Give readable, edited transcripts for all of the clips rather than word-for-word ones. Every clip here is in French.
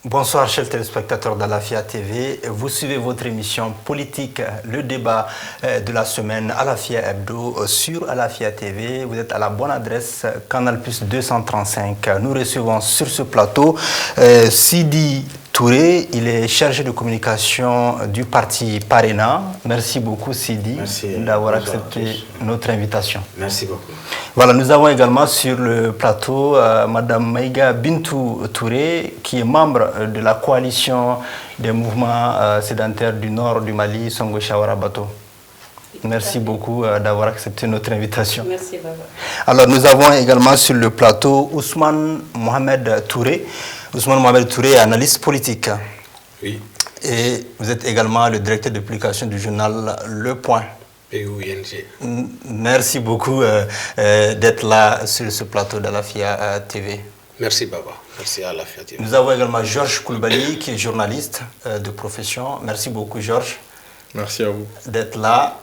Bonsoir chers téléspectateurs d'Alafia TV. Vous suivez votre émission politique, le débat de la semaine Alafia Hebdo sur Alafia TV. Vous êtes à la bonne adresse, Canal Plus 235. Nous recevons sur ce plateau Sidi Touré, il est chargé de communication du parti Parena. Merci beaucoup Sidi d'avoir accepté notre invitation. Merci beaucoup. Voilà, nous avons également sur le plateau Madame Maïga Bintou Touré, qui est membre de la coalition des mouvements sédentaires du nord du Mali, Songo Chawara Bato. Merci beaucoup d'avoir accepté notre invitation. Merci, Baba. Alors, nous avons également sur le plateau Ousmane Mohamed Touré. Ousmane Mohamed Touré est analyste politique. Oui. Et vous êtes également le directeur de publication du journal Le Point. PUING. Merci beaucoup d'être là sur ce plateau d'Alafia TV. Merci, Baba. Merci à Alafia TV. Nous avons également Georges Koulibaly, qui est journaliste de profession. Merci beaucoup, Georges. Merci à vous. D'être là.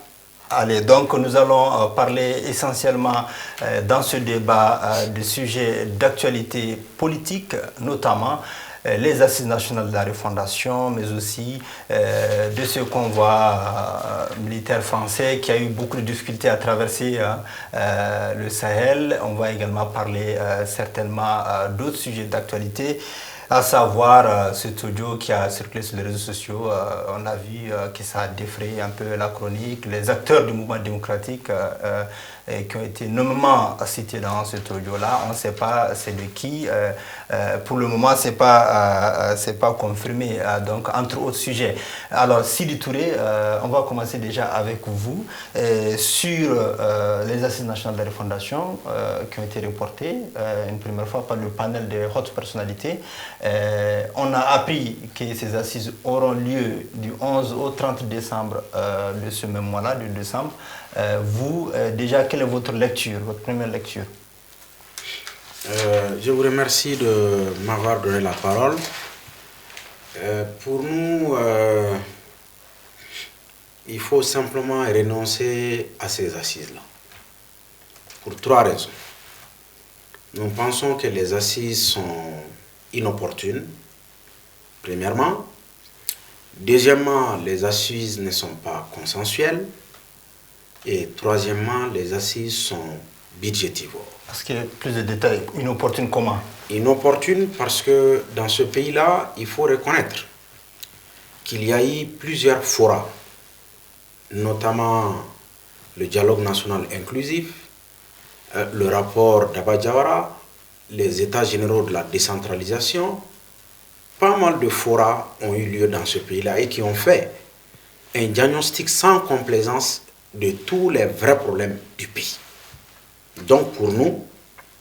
Allez, donc nous allons parler essentiellement dans ce débat de sujets d'actualité politique, notamment les assises nationales de la refondation, mais aussi de ce convoi militaire français qui a eu beaucoup de difficultés à traverser le Sahel. On va également parler certainement d'autres sujets d'actualité, à savoir cet audio qui a circulé sur les réseaux sociaux. On a vu que ça a défrayé un peu la chronique. Les acteurs du mouvement démocratique qui ont été nommément cités dans cet audio-là, on ne sait pas c'est de qui. Pour le moment, ce n'est pas confirmé. Donc, entre autres sujets. Alors, Sidi Touré, on va commencer déjà avec vous sur les assises nationales de la refondation qui ont été reportées une première fois par le panel de hautes personnalités. On a appris que ces assises auront lieu du 11 au 30 décembre de ce même mois-là, du décembre. Vous, déjà, quelle est votre lecture, votre première lecture? Je vous remercie de m'avoir donné la parole. Pour nous, il faut simplement renoncer à ces assises-là. Pour trois raisons. Nous pensons que les assises sont inopportunes, premièrement. Deuxièmement, les assises ne sont pas consensuelles. Et troisièmement, les assises sont budgétivores. Parce qu'il y a plus de détails. Inopportune comment? Inopportune parce que dans ce pays-là, il faut reconnaître qu'il y a eu plusieurs forats, notamment le dialogue national inclusif, le rapport d'Abadjawara, les états généraux de la décentralisation. Pas mal de forats ont eu lieu dans ce pays-là et qui ont fait un diagnostic sans complaisance de tous les vrais problèmes du pays. Donc pour nous,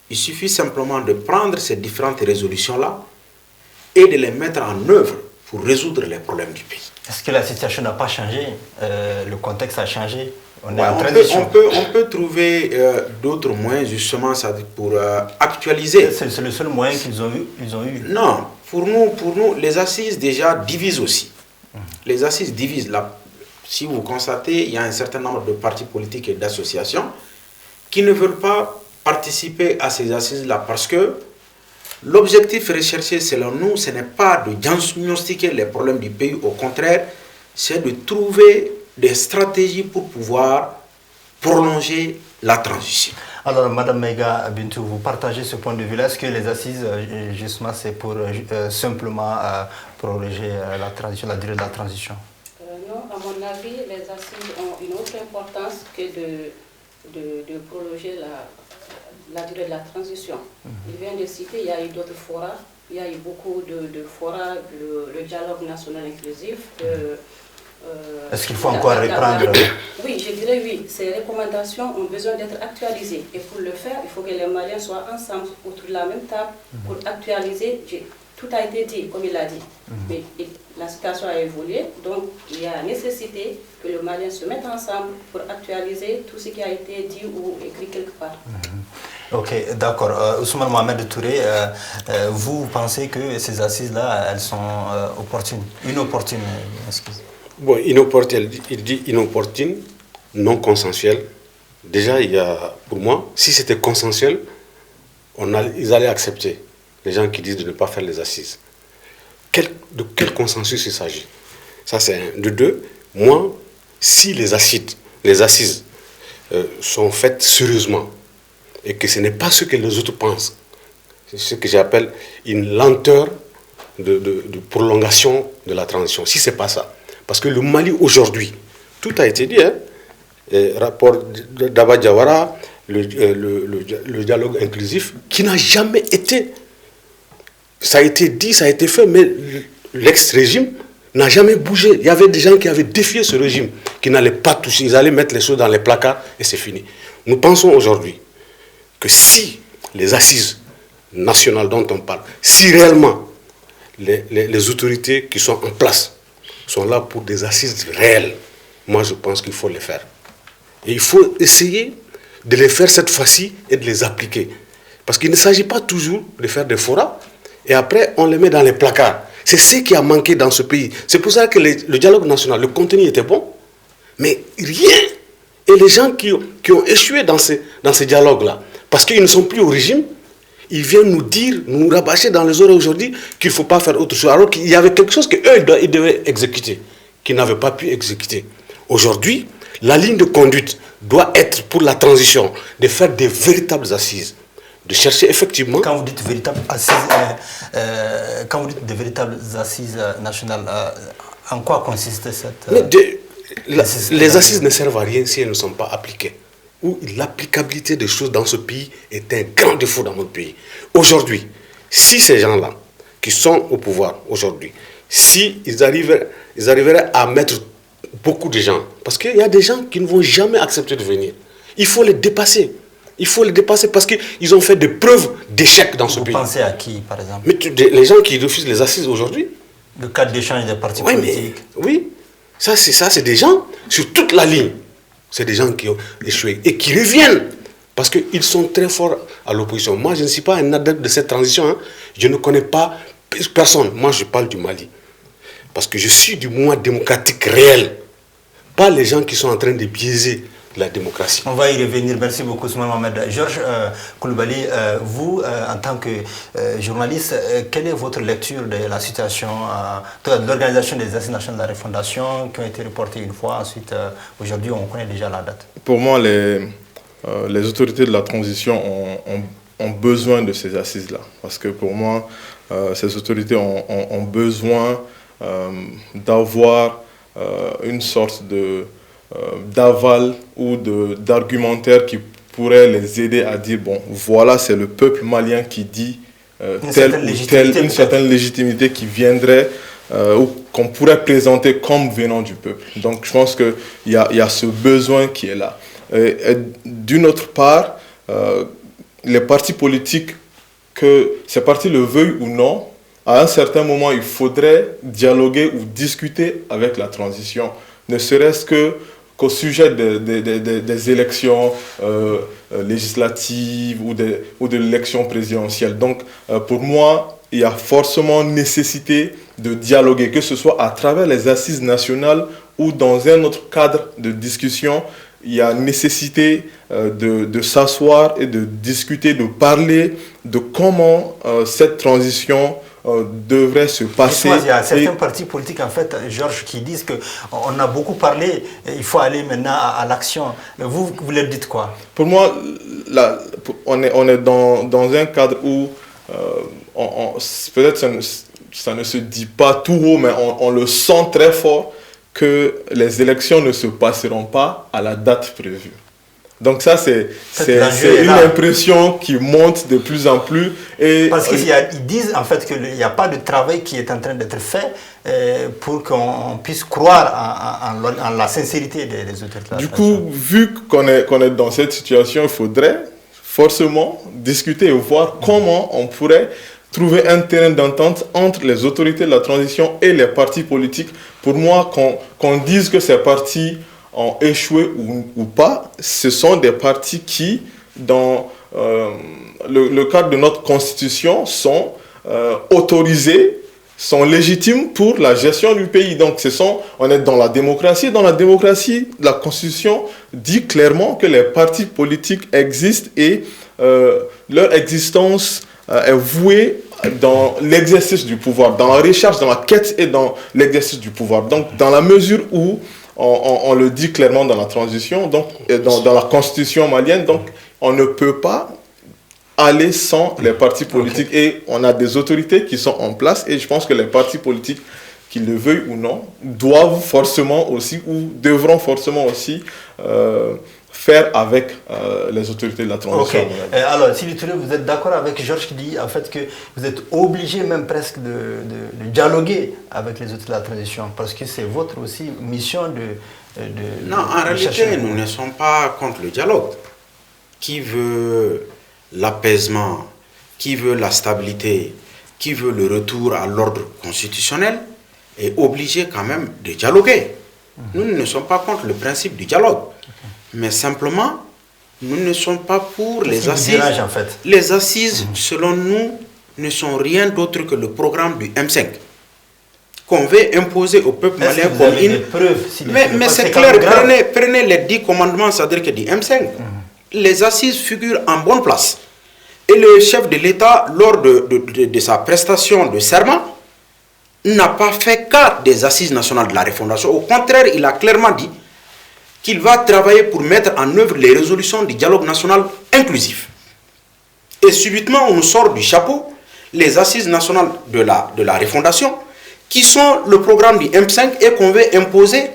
il suffit simplement de prendre ces différentes résolutions-là et de les mettre en œuvre pour résoudre les problèmes du pays. Est-ce que la situation n'a pas changé? Le contexte a changé? On peut trouver d'autres moyens justement pour actualiser. C'est le seul moyen qu'ils ont eu. Non, pour nous, les assises déjà divisent aussi. Les assises divisent. Si vous constatez, il y a un certain nombre de partis politiques et d'associations qui ne veulent pas participer à ces assises-là parce que l'objectif recherché, selon nous, ce n'est pas de diagnostiquer les problèmes du pays. Au contraire, c'est de trouver des stratégies pour pouvoir prolonger la transition. Alors, Madame Maïga Bintou, vous partagez ce point de vue-là. Est-ce que les assises, justement, c'est pour simplement prolonger la transition, la durée de la transition? Non, à mon avis, les assises ont une autre importance que de prolonger la durée de la transition. Il vient de citer, il y a eu d'autres forats, il y a eu beaucoup de forats, le dialogue national inclusif. Est-ce qu'il faut encore reprendre? Oui, je dirais oui. Ces recommandations ont besoin d'être actualisées. Et pour le faire, il faut que les Maliens soient ensemble autour de la même table pour actualiser. Tout a été dit, comme il l'a dit. Mais la situation a évolué, donc il y a nécessité que les Maliens se mettent ensemble pour actualiser tout ce qui a été dit ou écrit quelque part. Ok, d'accord. Ousmane Mohamed Touré, vous pensez que ces assises-là, elles sont inopportunes, excusez. Bon, inopportune, il dit inopportune, non consensuelle. Déjà, pour moi, si c'était consensuel, ils allaient accepter les gens qui disent de ne pas faire les assises. de quel consensus il s'agit? Ça, c'est un. De deux, moi, si les assises sont faites sérieusement et que ce n'est pas ce que les autres pensent, c'est ce que j'appelle une lenteur de prolongation de la transition. Si ce n'est pas ça. Parce que le Mali aujourd'hui, tout a été dit, hein, rapport d'Aba Diawara, le dialogue inclusif, qui n'a jamais été. Ça a été dit, ça a été fait, mais l'ex-régime n'a jamais bougé. Il y avait des gens qui avaient défié ce régime, qui n'allaient pas toucher, ils allaient mettre les choses dans les placards et c'est fini. Nous pensons aujourd'hui que si les assises nationales dont on parle, si réellement les autorités qui sont en place sont là pour des assises réelles, moi je pense qu'il faut les faire. Et il faut essayer de les faire cette fois-ci et de les appliquer. Parce qu'il ne s'agit pas toujours de faire des forats et après on les met dans les placards. C'est ce qui a manqué dans ce pays. C'est pour ça que le dialogue national, le contenu était bon, mais rien. Et les gens qui ont échoué dans ces dialogues-là, parce qu'ils ne sont plus au régime, ils viennent nous dire, nous rabâcher dans les oreilles aujourd'hui qu'il ne faut pas faire autre chose. Alors qu'il y avait quelque chose qu'eux, ils devaient exécuter, qu'ils n'avaient pas pu exécuter. Aujourd'hui, la ligne de conduite doit être pour la transition, de faire des véritables assises. De chercher effectivement... Quand vous dites véritables assises, quand vous dites de véritables assises nationales, en quoi consiste cette... les assises ne servent à rien si elles ne sont pas appliquées. Ou l'applicabilité des choses dans ce pays est un grand défaut dans notre pays. Aujourd'hui, si ces gens-là, qui sont au pouvoir aujourd'hui, si ils arriveraient à mettre beaucoup de gens, parce qu'il y a des gens qui ne vont jamais accepter de venir, il faut les dépasser. Il faut les dépasser parce qu'ils ont fait des preuves d'échec dans ce pays. Vous pensez à qui, par exemple? Mais les gens qui refusent les assises aujourd'hui. Le cadre d'échange des partis politiques. Oui, ça c'est des gens sur toute la ligne. C'est des gens qui ont échoué et qui reviennent parce qu'ils sont très forts à l'opposition. Moi, je ne suis pas un adepte de cette transition. Hein. Je ne connais pas personne. Moi, je parle du Mali. Parce que je suis du mouvement démocratique réel. Pas les gens qui sont en train de biaiser la démocratie. On va y revenir. Merci beaucoup, Soumaïla Mohamed. Georges Coulibaly, vous, en tant que journaliste, quelle est votre lecture de la situation de l'organisation des assises nationales de la refondation qui ont été reportées une fois, ensuite, aujourd'hui, on connaît déjà la date? Pour moi, les autorités de la transition ont besoin de ces assises-là. Parce que pour moi, ces autorités ont besoin d'avoir une sorte d'aval ou d'argumentaire qui pourrait les aider à dire, bon, voilà, c'est le peuple malien qui dit une certaine légitimité qui viendrait ou qu'on pourrait présenter comme venant du peuple. Donc je pense qu'il y a ce besoin qui est là. Et d'une autre part, les partis politiques, que ces partis le veuillent ou non, à un certain moment, il faudrait dialoguer ou discuter avec la transition, ne serait-ce qu'au sujet des élections législatives ou de l'élection présidentielle. Donc, pour moi, il y a forcément nécessité de dialoguer, que ce soit à travers les assises nationales ou dans un autre cadre de discussion. Il y a nécessité de s'asseoir et de discuter, de parler de comment cette transition devrait se passer. Il y a certains partis politiques, en fait, Georges, qui disent qu'on a beaucoup parlé, il faut aller maintenant à l'action. Vous leur dites quoi? Pour moi, on est dans un cadre où peut-être ça ne se dit pas tout haut, mais on le sent très fort que les élections ne se passeront pas à la date prévue. Donc ça, c'est une impression qui monte de plus en plus. Parce qu'ils disent en fait qu'il n'y a pas de travail qui est en train d'être fait pour qu'on puisse croire en la sincérité des autorités. Du coup, vu qu'on est dans cette situation, il faudrait forcément discuter et voir comment on pourrait trouver un terrain d'entente entre les autorités de la transition et les partis politiques. Pour moi, qu'on dise que ces partis ont échoué ou pas, ce sont des partis qui, dans le cadre de notre constitution, sont autorisés, sont légitimes pour la gestion du pays. Donc on est dans la démocratie. Dans la démocratie, la constitution dit clairement que les partis politiques existent et leur existence est vouée dans l'exercice du pouvoir, dans la recherche, dans la quête et dans l'exercice du pouvoir. Donc, dans la mesure où, on le dit clairement dans la transition, donc, dans la constitution malienne, donc, on ne peut pas aller sans les partis politiques. Et on a des autorités qui sont en place et je pense que les partis politiques, qu'ils le veuillent ou non, doivent forcément aussi ou devront forcément aussi faire avec les autorités de la transition. Alors, Sidi Touré, vous êtes d'accord avec Georges qui dit en fait que vous êtes obligé même presque de dialoguer avec les autorités de la transition parce que c'est votre aussi mission Non, en réalité, nous ne sommes pas contre le dialogue. Qui veut l'apaisement, qui veut la stabilité, qui veut le retour à l'ordre constitutionnel est obligé quand même de dialoguer. Nous ne sommes pas contre le principe du dialogue. Mais simplement, nous ne sommes pas pour les assises. En fait. Les assises, selon nous, ne sont rien d'autre que le programme du M5 qu'on veut imposer au peuple malien comme une... Mais c'est clair, prenez les 10 commandements, c'est-à-dire que du M5. Les assises figurent en bonne place. Et le chef de l'État, lors de sa prestation de serment, n'a pas fait cas des assises nationales de la refondation. Au contraire, il a clairement dit qu'il va travailler pour mettre en œuvre les résolutions du dialogue national inclusif. Et subitement, on nous sort du chapeau les assises nationales de la refondation, qui sont le programme du M5 et qu'on veut imposer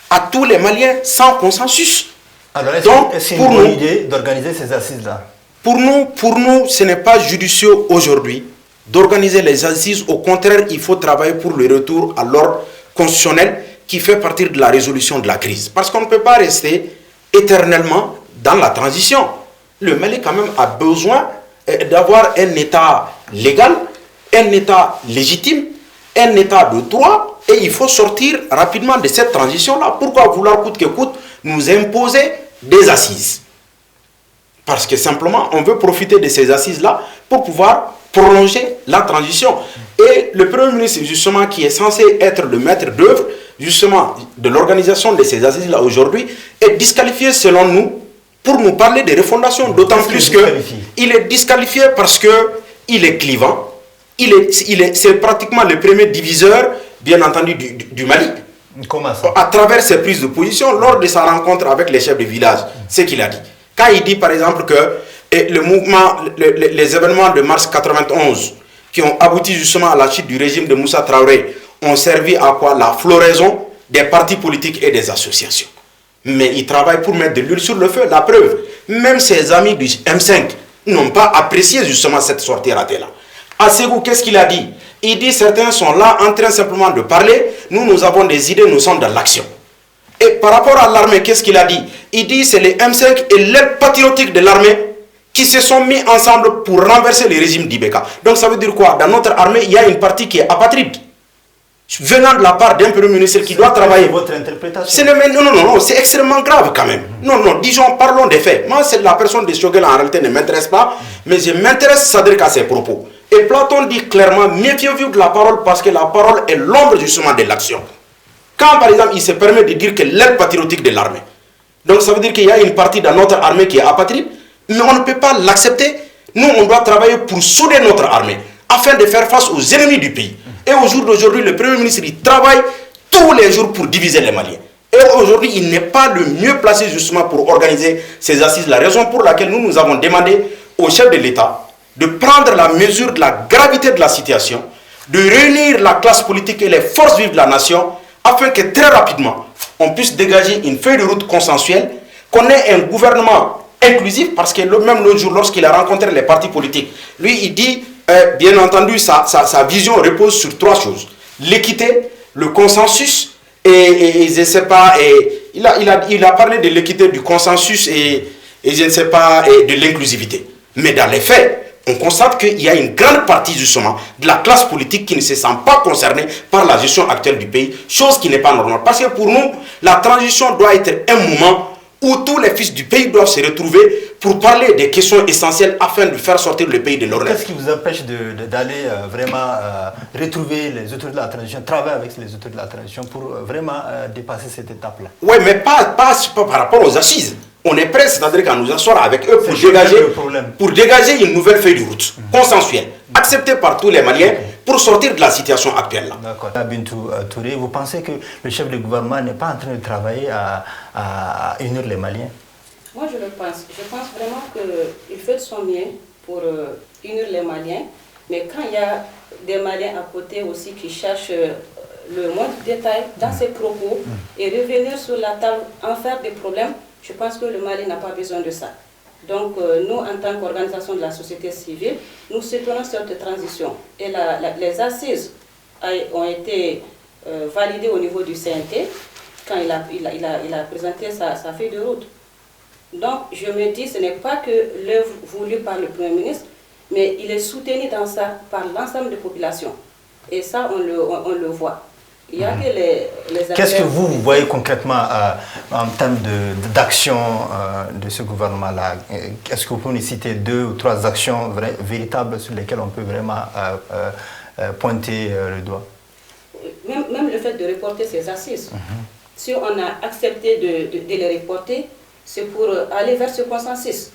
à tous les Maliens sans consensus. Alors, est-ce que c'est une bonne idée d'organiser ces assises-là? Pour nous, ce n'est pas judicieux aujourd'hui d'organiser les assises. Au contraire, il faut travailler pour le retour à l'ordre constitutionnel qui fait partie de la résolution de la crise. Parce qu'on ne peut pas rester éternellement dans la transition. Le Mali, quand même, a besoin d'avoir un État légal, un État légitime, un État de droit, et il faut sortir rapidement de cette transition-là. Pourquoi vouloir coûte que coûte nous imposer des assises? Parce que simplement, on veut profiter de ces assises-là pour pouvoir prolonger la transition. Et le Premier ministre, justement, qui est censé être le maître d'œuvre, justement, de l'organisation de ces assises-là aujourd'hui, est disqualifié, selon nous, pour nous parler de refondation. D'autant plus qu'il est disqualifié parce qu'il est clivant. C'est pratiquement le premier diviseur, bien entendu, du Mali. Comment ça? À travers ses prises de position, lors de sa rencontre avec les chefs de village, c'est qu'il a dit. Quand il dit, par exemple, que le mouvement, les événements de mars 91, qui ont abouti justement à la chute du régime de Moussa Traoré, ont servi à quoi? La floraison des partis politiques et des associations. Mais il travaille pour mettre de l'huile sur le feu. La preuve, même ses amis du M5 n'ont pas apprécié justement cette sortie ratée-là. À Ségou, qu'est-ce qu'il a dit? Il dit certains sont là en train simplement de parler. Nous avons des idées, nous sommes dans l'action. Et par rapport à l'armée, qu'est-ce qu'il a dit? Il dit c'est les M5 et l'aide patriotique de l'armée qui se sont mis ensemble pour renverser le régime d'Ibeka. Donc ça veut dire quoi? Dans notre armée, il y a une partie qui est apatride, venant de la part d'un premier ministre qui doit travailler. Votre interprétation. Non, c'est extrêmement grave quand même. Non, disons, parlons des faits. Moi, c'est la personne de Choguel en réalité ne m'intéresse pas, mais je m'intéresse, c'est-à-dire à ses propos. Et Platon dit clairement, méfiez-vous de la parole parce que la parole est l'ombre justement de l'action. Quand par exemple, il se permet de dire que l'aide patriotique de l'armée, donc ça veut dire qu'il y a une partie de notre armée qui est apatride, mais on ne peut pas l'accepter. Nous, on doit travailler pour souder notre armée afin de faire face aux ennemis du pays. Et au jour d'aujourd'hui, le Premier ministre il travaille tous les jours pour diviser les Maliens. Et aujourd'hui, il n'est pas le mieux placé justement pour organiser ces assises. La raison pour laquelle nous avons demandé au chef de l'État de prendre la mesure de la gravité de la situation, de réunir la classe politique et les forces vives de la nation, afin que très rapidement, on puisse dégager une feuille de route consensuelle, qu'on ait un gouvernement inclusif, parce que même l'autre jour, lorsqu'il a rencontré les partis politiques, lui, il dit, bien entendu, sa vision repose sur 3 choses. L'équité, le consensus, et je ne sais pas, il a parlé de l'équité, du consensus, et je ne sais pas, et de l'inclusivité. Mais dans les faits, on constate qu'il y a une grande partie justement de la classe politique qui ne se sent pas concernée par la gestion actuelle du pays, chose qui n'est pas normale. Parce que pour nous, la transition doit être un moment où tous les fils du pays doivent se retrouver pour parler des questions essentielles afin de faire sortir le pays de l'ordre. Qu'est-ce qui vous empêche d'aller vraiment retrouver les autorités de la transition, travailler avec les autorités de la transition pour vraiment dépasser cette étape-là? Oui, mais pas par rapport aux assises. On est prêt, c'est-à-dire qu'à nous asseoir avec eux pour le dégager une nouvelle feuille de route consensuelle, acceptée par tous les Maliens pour sortir de la situation actuelle là. D'accord. Bintou Touré, vous pensez que le chef de gouvernement n'est pas en train de travailler à unir les Maliens? Moi, je le pense. Je pense vraiment qu'il fait de son mieux pour unir les Maliens. Mais quand il y a des Maliens à côté aussi qui cherchent le moindre détail dans ses propos et revenir sur la table, en faire des problèmes, je pense que le Mali n'a pas besoin de ça. Donc, nous, en tant qu'organisation de la société civile, nous soutenons cette transition. Et les assises ont été validées au niveau du CNT quand il a présenté sa feuille de route. Donc, je me dis, ce n'est pas que l'œuvre voulue par le Premier ministre, mais il est soutenu dans ça par l'ensemble des populations. Et ça, on le voit. Il y a que les Qu'est-ce que vous voyez concrètement en termes d'action de ce gouvernement-là? Est-ce que vous pouvez nous citer 2 ou 3 actions véritables sur lesquelles on peut vraiment pointer le doigt? Même le fait de reporter ces assises. Si on a accepté de les reporter, c'est pour aller vers ce consensus.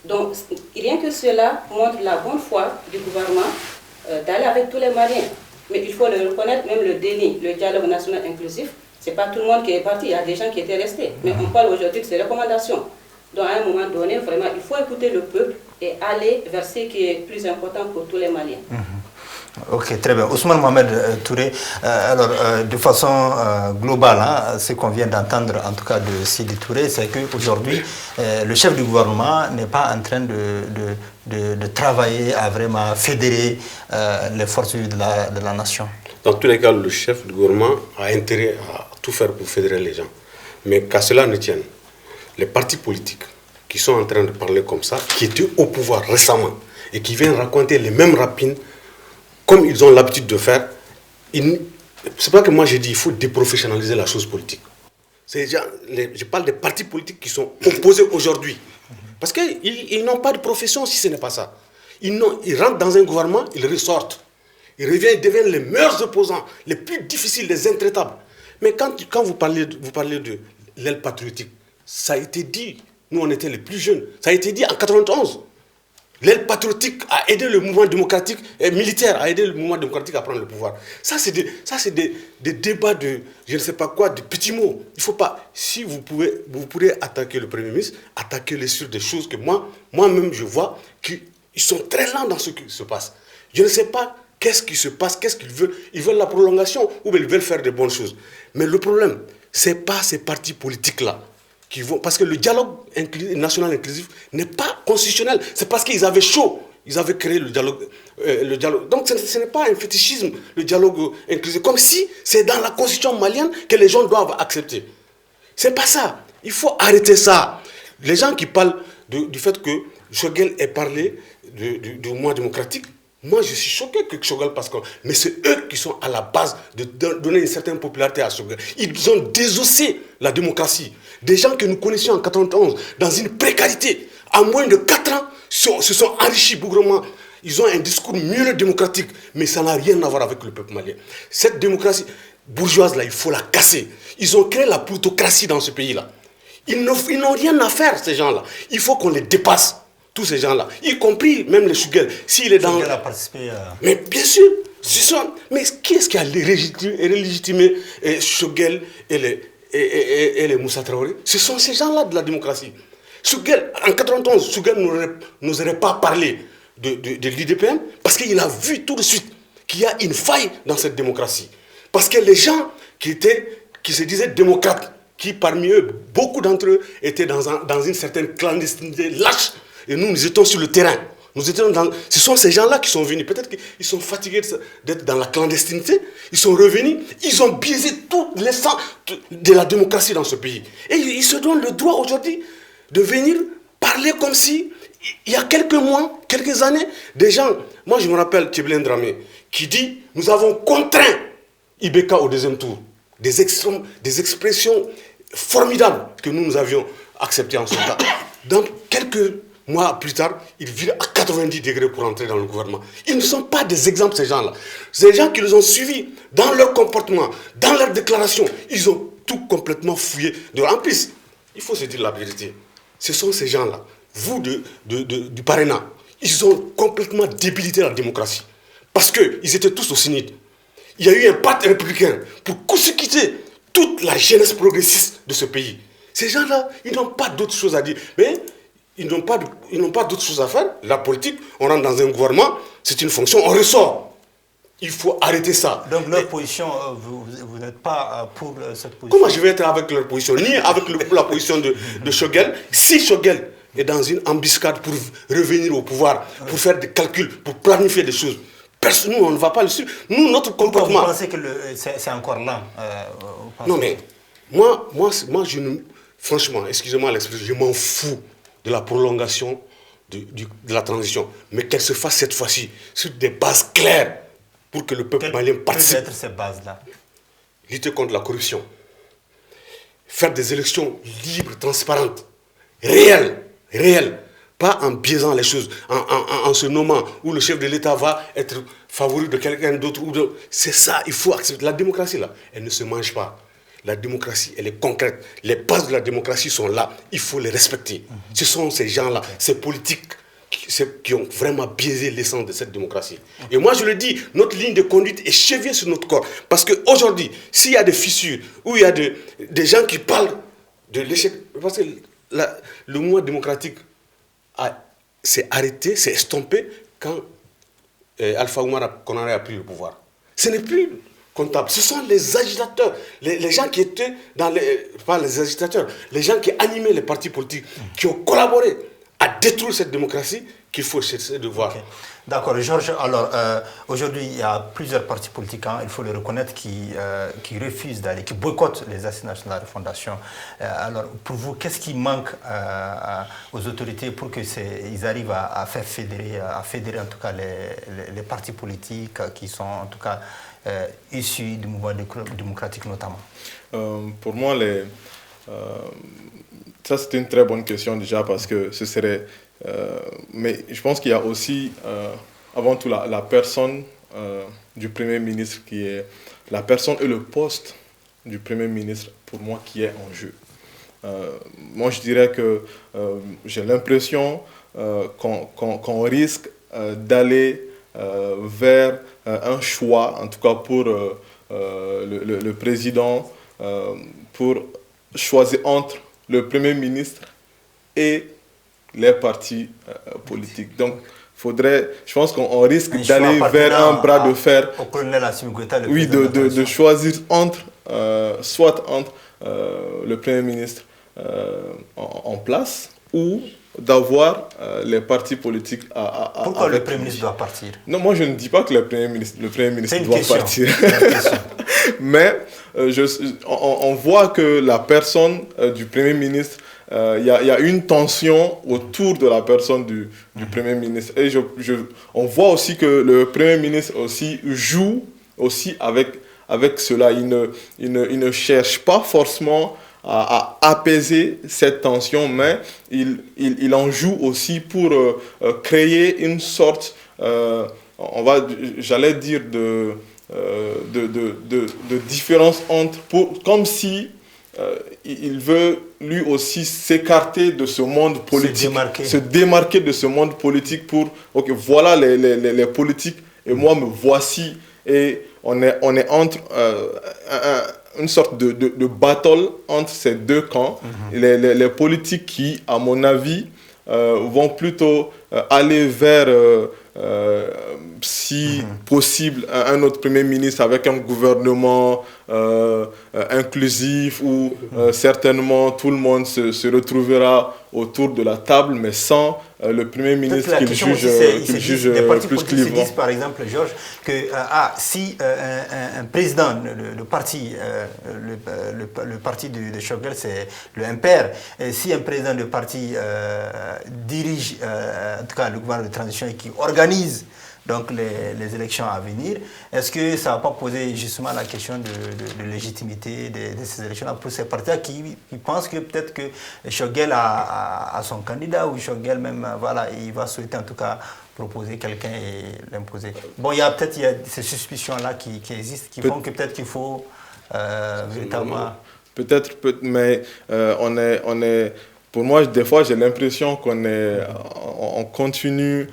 Donc, rien que cela montre la bonne foi du gouvernement d'aller avec tous les Maliens. Mais il faut le reconnaître, même le déni, le dialogue national inclusif, ce n'est pas tout le monde qui est parti, il y a des gens qui étaient restés. Mais on parle aujourd'hui de ces recommandations. Donc, à un moment donné, vraiment, il faut écouter le peuple et aller vers ce qui est plus important pour tous les Maliens. Ok, très bien. Ousmane Mohamed Touré, alors de façon globale, hein, ce qu'on vient d'entendre en tout cas de Sidi Touré, c'est qu'aujourd'hui, le chef du gouvernement n'est pas en train de travailler à vraiment fédérer les forces de la nation. Dans tous les cas, le chef du gouvernement a intérêt à tout faire pour fédérer les gens. Mais qu'à cela ne tienne, les partis politiques qui sont en train de parler comme ça, qui étaient au pouvoir récemment et qui viennent raconter les mêmes rapines, comme ils ont l'habitude de faire, c'est pas que moi j'ai dit il faut déprofessionnaliser la chose politique. Je parle des partis politiques qui sont opposés aujourd'hui. Parce qu'ils n'ont pas de profession si ce n'est pas ça. Ils rentrent dans un gouvernement, ils ressortent. Ils reviennent, ils deviennent les meilleurs opposants, les plus difficiles, les intraitables. Mais quand vous parlez de l'aile patriotique, ça a été dit, nous on était les plus jeunes, ça a été dit en 91. L'aile patriotique a aidé le mouvement démocratique et militaire, a aidé le mouvement démocratique à prendre le pouvoir. Ça, c'est des débats de, je ne sais pas quoi, de petits mots. Il ne faut pas, si vous pourrez attaquer le Premier ministre, attaquez-le sur des choses que moi-même je vois, qu'ils sont très lents dans ce qui se passe. Je ne sais pas qu'est-ce qui se passe, qu'est-ce qu'ils veulent. Ils veulent la prolongation ou bien ils veulent faire de bonnes choses. Mais le problème, ce n'est pas ces partis politiques-là. Parce que le dialogue national inclusif n'est pas constitutionnel. C'est parce qu'ils avaient chaud. Ils avaient créé le dialogue. Donc ce n'est pas un fétichisme, le dialogue inclusif. Comme si c'est dans la constitution malienne que les gens doivent accepter. C'est pas ça. Il faut arrêter ça. Les gens qui parlent du fait que Choguel ait parlé du mouvement démocratique, moi je suis choqué que Choguel passe comme... Mais c'est eux qui sont à la base de donner une certaine popularité à Choguel. Ils ont désossé la démocratie. Des gens que nous connaissions en 91 dans une précarité, en moins de 4 ans, se sont enrichis bougrement. Ils ont un discours mieux démocratique, mais ça n'a rien à voir avec le peuple malien. Cette démocratie bourgeoise-là, il faut la casser. Ils ont créé la plutocratie dans ce pays-là. Ils n'ont rien à faire, ces gens-là. Il faut qu'on les dépasse, tous ces gens-là, y compris même les Choguel. S'il est dans... Choguel a participé à... Mais bien sûr, mais qui est-ce qui a légitimé Choguel et les Moussa Traoré? Ce sont ces gens-là de la démocratie. Choguel, en 91, Choguel n'oserait pas parler de l'IDPM parce qu'il a vu tout de suite qu'il y a une faille dans cette démocratie. Parce que les gens qui se disaient démocrates, qui parmi eux, beaucoup d'entre eux étaient dans une certaine clandestinité lâche, et nous étions sur le terrain. Ce sont ces gens-là qui sont venus. Peut-être qu'ils sont fatigués d'être dans la clandestinité. Ils sont revenus. Ils ont biaisé tout l'essence de la démocratie dans ce pays. Et ils se donnent le droit aujourd'hui de venir parler comme si, il y a quelques mois, quelques années, des gens... Moi, je me rappelle Tchiblin Dramé qui dit « Nous avons contraint Ibeka au deuxième tour. » Des expressions formidables que nous avions acceptées en ce temps. Dans quelques mois plus tard, ils virent à 90 degrés pour entrer dans le gouvernement. Ils ne sont pas des exemples, ces gens-là. Ces gens qui les ont suivis dans leur comportement, dans leurs déclarations, ils ont tout complètement fouillé. En plus, il faut se dire la vérité. ce sont ces gens-là, vous du parrainat, ils ont complètement débilité la démocratie. Parce qu'ils étaient tous au CNID. Il y a eu un pacte républicain pour court-circuiter toute la jeunesse progressiste de ce pays. Ces gens-là, ils n'ont pas d'autre chose à dire. Mais ils n'ont pas d'autre chose à faire. La politique, on rentre dans un gouvernement, c'est une fonction, on ressort. Il faut arrêter ça. Donc leur position, vous n'êtes pas pour cette position? Comment je vais être avec leur position? Ni avec la position de Choguel. Si Choguel est dans une embuscade pour revenir au pouvoir, pour faire des calculs, pour planifier des choses, nous, on ne va pas le suivre. Nous, notre comportement... Vous pensez que c'est encore lent? Non, mais moi je ne... Franchement, excusez-moi l'expression, je m'en fous de la prolongation de la transition. Mais qu'elle se fasse cette fois-ci sur des bases claires pour que le peuple malien participe. Quelles être ces bases-là? Lutter contre la corruption. Faire des élections libres, transparentes, réelles. Pas en biaisant les choses, en se nommant, où le chef de l'État va être favori de quelqu'un d'autre. C'est ça, il faut accepter. La démocratie, là, elle ne se mange pas. La démocratie, elle est concrète. Les bases de la démocratie sont là. Il faut les respecter. Ce sont ces gens-là, ces politiques qui ont vraiment biaisé l'essence de cette démocratie. Et moi, je le dis, notre ligne de conduite est chevillée sur notre corps. Parce qu'aujourd'hui, s'il y a des fissures, ou il y a des gens qui parlent de l'échec, parce que le mouvement démocratique s'est arrêté, s'est estompé quand Alpha Oumar Konaré a pris le pouvoir. Ce n'est plus comptable. Ce sont les agitateurs, les gens qui étaient pas les agitateurs, les gens qui animaient les partis politiques, qui ont collaboré à détruire cette démocratie qu'il faut chercher de voir. Okay. D'accord, Georges. Alors, aujourd'hui, il y a plusieurs partis politiques, il faut le reconnaître, qui refusent d'aller, qui boycottent les assises nationales de fondation. Alors, pour vous, qu'est-ce qui manque aux autorités pour qu'ils arrivent à faire fédérer en tout cas les partis politiques qui sont en tout cas issus du mouvement démocratique notamment? Pour moi, ça c'est une très bonne question déjà parce que ce serait... mais je pense qu'il y a aussi, avant tout, la personne du Premier ministre qui est... La personne et le poste du Premier ministre, pour moi, qui est en jeu. Moi, je dirais que j'ai l'impression qu'on risque d'aller vers un choix, en tout cas pour le président, pour choisir entre le Premier ministre et les partis politiques. Donc, je pense qu'on risque d'aller vers un bras de fer. Au colonel Assimi Goïta, oui, de choisir soit entre le Premier ministre en place ou d'avoir les partis politiques Pourquoi le Premier ministre doit partir? Non, moi je ne dis pas que le Premier ministre doit partir. Mais on voit que la personne du Premier ministre, il y a une tension autour de la personne du Premier ministre. Et on voit aussi que le Premier ministre aussi joue aussi avec cela. Il ne cherche pas forcément à apaiser cette tension, mais il en joue aussi pour créer une sorte, j'allais dire, de différence comme si il veut lui aussi s'écarter de ce monde politique, se démarquer de ce monde politique pour, ok, voilà les politiques et moi me voici, et on est entre une sorte de battle entre ces deux camps. Les politiques qui, à mon avis, vont plutôt aller vers, si possible, un autre Premier ministre avec un gouvernement inclusif où certainement tout le monde se retrouvera autour de la table, mais sans le Premier ministre qu'il juge plus clivant. Disent, par exemple, Georges, que si un président, le parti de Choguel, c'est le MPR, et si un président de parti dirige, en tout cas le gouvernement de transition, et qui organise donc les élections à venir, est-ce que ça ne va pas poser justement la question de légitimité de ces élections-là pour ces partis qui pensent que peut-être que Choguel a son candidat, ou Choguel même, voilà, il va souhaiter en tout cas proposer quelqu'un et l'imposer. Bon, il y a ces suspicions-là qui existent, qui font que peut-être qu'il faut véritablement... Peut-être, mais on est pour moi, des fois, j'ai l'impression on continue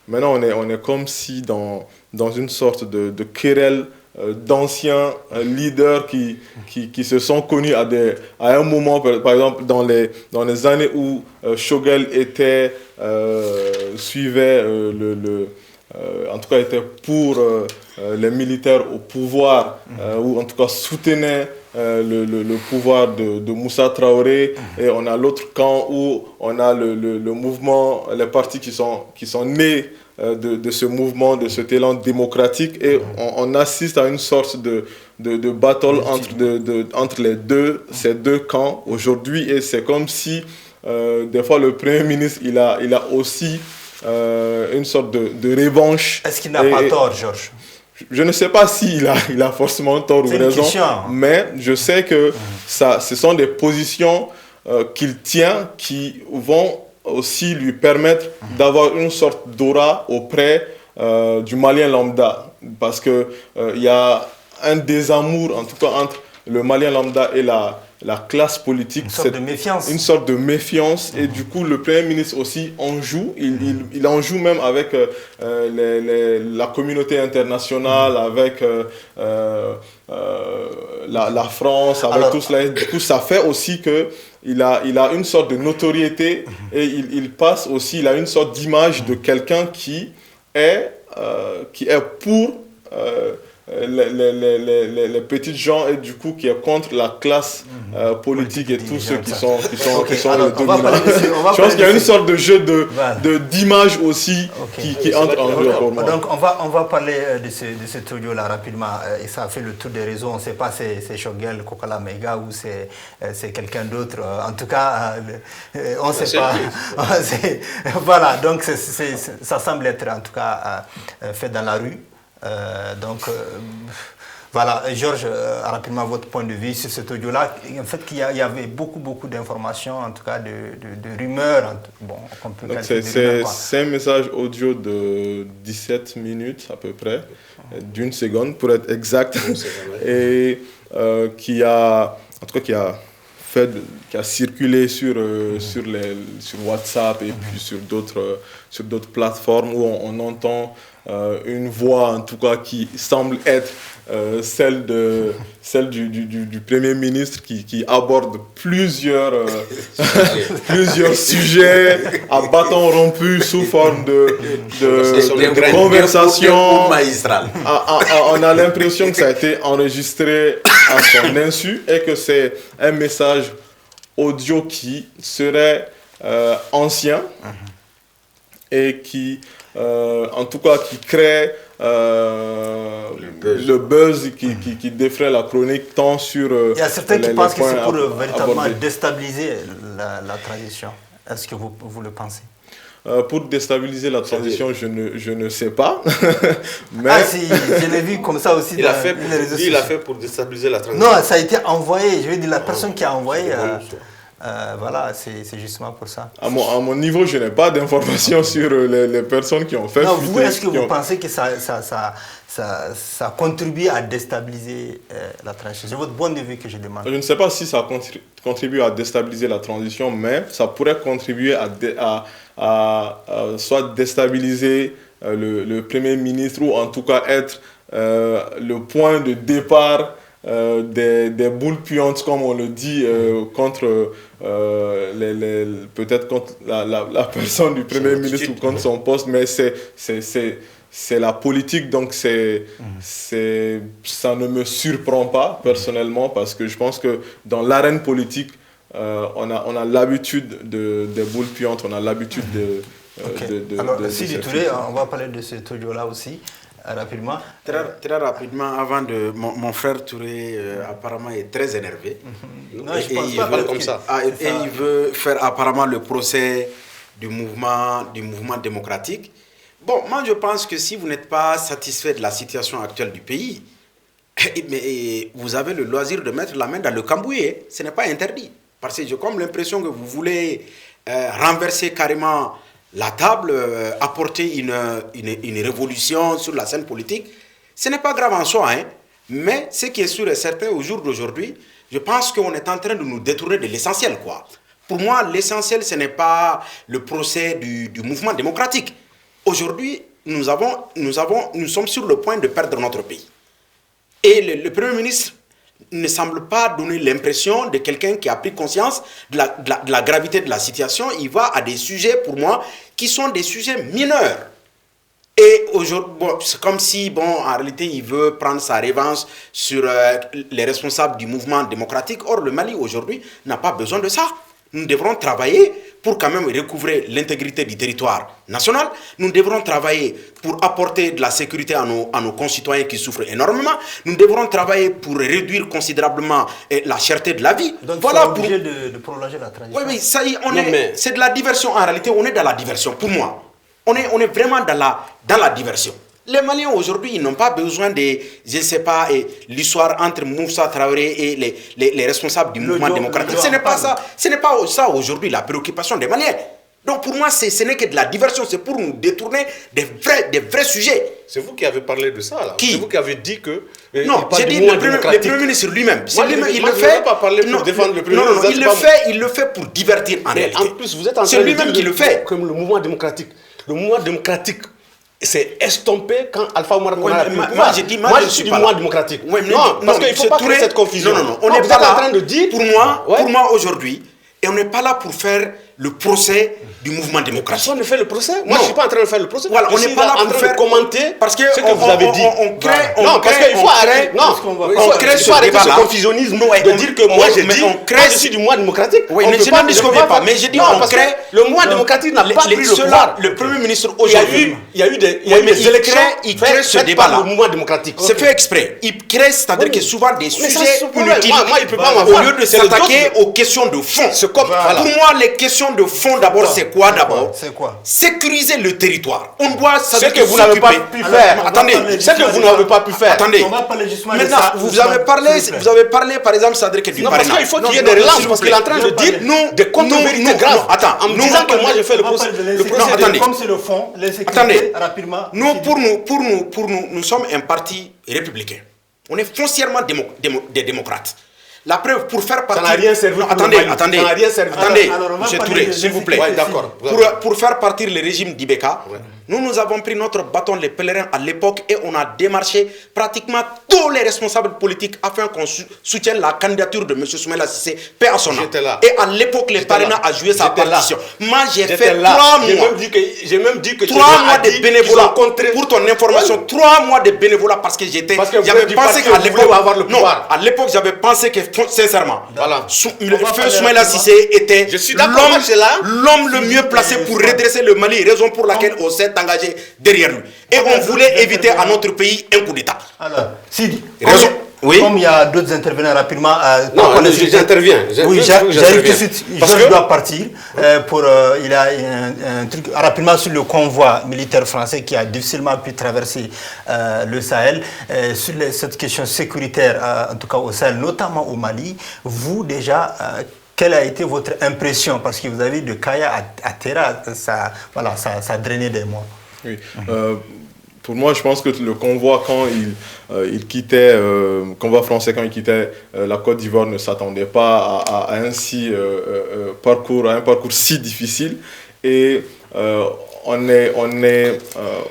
Maintenant, on est comme si dans une sorte de querelle d'anciens leaders qui se sont connus à un moment, par exemple, dans les années où Choguel suivait en tout cas était pour les militaires au pouvoir, ou en tout cas soutenait le pouvoir de Moussa Traoré, et on a l'autre camp où on a le mouvement, les partis qui sont nés de ce mouvement, de cet élan démocratique, et on assiste à une sorte de battle entre ces deux camps aujourd'hui, et c'est comme si des fois le Premier ministre il a aussi une sorte de revanche. Est-ce qu'il n'a pas tort, Georges? Je ne sais pas s'il a forcément tort ou raison, mais je sais que ce sont des positions qu'il tient qui vont aussi lui permettre d'avoir une sorte d'aura auprès du Malien lambda. Parce qu'il y a un désamour, en tout cas, entre le Malien lambda et la classe politique. Une sorte de méfiance. Une sorte de méfiance. Et du coup, le Premier ministre aussi en joue. Il en joue même avec la communauté internationale, avec la France, avec tout cela. Du coup, ça fait aussi qu'il a une sorte de notoriété, et il passe aussi, il a une sorte d'image de quelqu'un qui est pour les petits gens, et du coup qui est contre la classe politique et tous ceux qui sont les dominants. Je pense qu'il y a une sorte de jeu d'image aussi qui entre en jeu pour moi. Donc on va parler de cet audio-là rapidement, et ça a fait le tour des réseaux. On ne sait pas si c'est Choguel, Kokala Mega ou c'est quelqu'un d'autre. En tout cas, on ne sait pas. Voilà, donc ça semble être en tout cas fait dans la rue. Voilà, Georges, rapidement votre point de vue sur cet audio-là. En fait, qu'il y avait beaucoup d'informations, en tout cas de rumeurs. Qu'on peut c'est un message audio de 17 minutes à peu près, d'une seconde pour être exact, et qui a circulé sur WhatsApp et puis sur d'autres plateformes, où on entend une voix, en tout cas, qui semble être celle du Premier ministre, qui aborde plusieurs sujets à bâton rompu sous forme de conversation. On a l'impression que ça a été enregistré à son insu, et que c'est un message audio qui serait ancien, et qui en tout cas qui crée le buzz qui défraie la chronique, tant sur il y a certains qui pensent que c'est pour véritablement déstabiliser la transition. Est-ce que vous le pensez? Pour déstabiliser la transition, je ne sais pas. Mais si, je l'ai vu comme ça aussi dans les réseaux sociaux. Il a fait pour déstabiliser la transition. Non, ça a été envoyé. Je veux dire, la personne qui a envoyé... voilà, c'est justement pour ça. À mon niveau, je n'ai pas d'informations sur les personnes qui ont fait. Non, vous, est-ce que vous pensez que ça contribue à déstabiliser la transition? C'est votre point de vue que je demande. Je ne sais pas si ça contribue à déstabiliser la transition, mais ça pourrait contribuer à soit déstabiliser le Premier ministre, ou en tout cas être le point de départ des boules puantes, comme on le dit, contre peut-être contre la personne du Premier ministre, ou contre son poste, mais c'est la politique, donc ça ne me surprend pas personnellement, parce que je pense que dans l'arène politique, on a l'habitude des boules puantes, on a l'habitude Alors, Sidi Touré, on va parler de cet audio-là aussi. Rapidement. Très rapidement, avant de... Mon frère Touré, apparemment, est très énervé. Non, je pense pas comme ça. Et il veut faire apparemment le procès du mouvement démocratique. Bon, moi, je pense que si vous n'êtes pas satisfait de la situation actuelle du pays, mais vous avez le loisir de mettre la main dans le cambouis. Ce n'est pas interdit. Parce que j'ai comme l'impression que vous voulez renverser carrément la table, apporter une révolution sur la scène politique. Ce n'est pas grave en soi, hein, mais ce qui est sûr et certain au jour d'aujourd'hui, je pense qu'on est en train de nous détourner de l'essentiel, quoi. Pour moi, l'essentiel, ce n'est pas le procès du mouvement démocratique. Aujourd'hui, nous sommes sur le point de perdre notre pays. Et le Premier ministre ne semble pas donner l'impression de quelqu'un qui a pris conscience de la gravité de la situation. Il va à des sujets, pour moi, qui sont des sujets mineurs. Et aujourd'hui, c'est comme si, en réalité, il veut prendre sa revanche sur les responsables du mouvement démocratique. Or, le Mali, aujourd'hui, n'a pas besoin de ça. Nous devrons travailler pour quand même recouvrer l'intégrité du territoire national. Nous devrons travailler pour apporter de la sécurité à nos concitoyens qui souffrent énormément. Nous devrons travailler pour réduire considérablement la cherté de la vie. Donc, voilà, pour obligé de prolonger la transition. Oui, ça y est, c'est de la diversion. En réalité, on est dans la diversion, pour moi. On est vraiment dans la diversion. Les Maliens aujourd'hui, ils n'ont pas besoin de, je ne sais pas, l'histoire entre Moussa Traoré et les responsables du mouvement démocratique. Ce n'est pas ça. Ce n'est pas ça aujourd'hui la préoccupation des Maliens. Donc pour moi, ce n'est que de la diversion. C'est pour nous détourner des vrais sujets. C'est vous qui avez parlé de ça, là. Qui? C'est vous qui avez dit que... non, j'ai dit le Premier ministre lui-même. Il le fait... pas parler pour défendre le Premier ministre. Non, il le fait pour divertir en réalité. En plus, vous êtes en train c'est lui-même qui le fait. Comme le mouvement démocratique. Le mouvement démocratique c'est estompé quand Alpha Oumar Konaré a pris le pouvoir. Moi, je suis du mouvement démocratique. Non, parce qu'il ne faut pas créer cette confusion. Non, on n'est pas là en train de dire... Pour moi aujourd'hui, et on n'est pas là pour faire le procès du mouvement démocratique. Personne ne fait le procès. Moi, je ne suis pas en train de faire le procès. Voilà, on n'est pas là pour faire commenter parce que ce que vous avez dit. Non, parce qu'il faut arrêter. Non, on crée ce confusionnisme de dire que moi j'ai dit, je suis du mouvement démocratique. Oui, mais je ne discute pas. Mais j'ai dit on crée. Le mouvement démocratique n'a pas pris le pouvoir. Le Premier ministre aujourd'hui, il y a eu des élections. Il crée ce débat-là. Le mouvement démocratique. C'est fait exprès. Il crée, c'est-à-dire que souvent des sujets inutiles. Moi, il ne peut pas m'avoir. Au lieu de s'attaquer aux questions de fond. Pour moi, les questions de fond d'abord, c'est quoi d'abord? C'est quoi? Sécuriser le territoire. On doit ce que vous n'avez pas pu faire. Attendez, ce que vous n'avez pas pu faire. Attendez. On va parler justement maintenant, de ça. Vous avez parlé par exemple, Cédric du parrainage. Parce qu'il faut qu'il y ait des relances, parce qu'il est en train de dire des contre-vérités graves. Attends, en me disant que moi j'ai fait le procès. Attendez. Comme c'est le fond, l'insécurité, rapidement. Nous sommes un parti républicain. On est foncièrement des démocrates. La preuve, pour faire partie... Ça n'a rien servi. Attendez, Alors, monsieur Touré, s'il vous plaît. Ouais, d'accord. Pour faire partir le régime d'Ibeka, nous avons pris notre bâton, les pèlerins, à l'époque, et on a démarché pratiquement tous les responsables politiques afin qu'on soutienne la candidature de M. Soumaïla Cissé, paix à son âme. Et à l'époque, les parrainats a joué sa partition. Moi, j'ai fait 3 mois. J'ai même dit que 3 mois de bénévolat. Pour ton information, 3 mois de bénévolat parce que j'avais pensé qu'à l'époque, à l'époque, j'avais pensé que, sincèrement, le feu Soumaïla Cissé était l'homme le mieux placé pour redresser le Mali, raison pour laquelle on s'est engagé derrière lui. Et on voulait éviter à notre pays un coup d'État. Alors, Sidi, oui. Comme il y a d'autres intervenants rapidement... non, j'interviens. Oui, j'arrive tout de suite. Je dois partir. Il y a un truc rapidement sur le convoi militaire français qui a difficilement pu traverser le Sahel. Sur cette question sécuritaire, en tout cas au Sahel, notamment au Mali, vous déjà... quelle a été votre impression? Parce que vous avez de Kaya à Terra, ça a drainé des morts. Oui. Pour moi, je pense que le convoi, quand il quittait, convoi français, quand il quittait la Côte d'Ivoire, ne s'attendait pas à un parcours si difficile. Et on est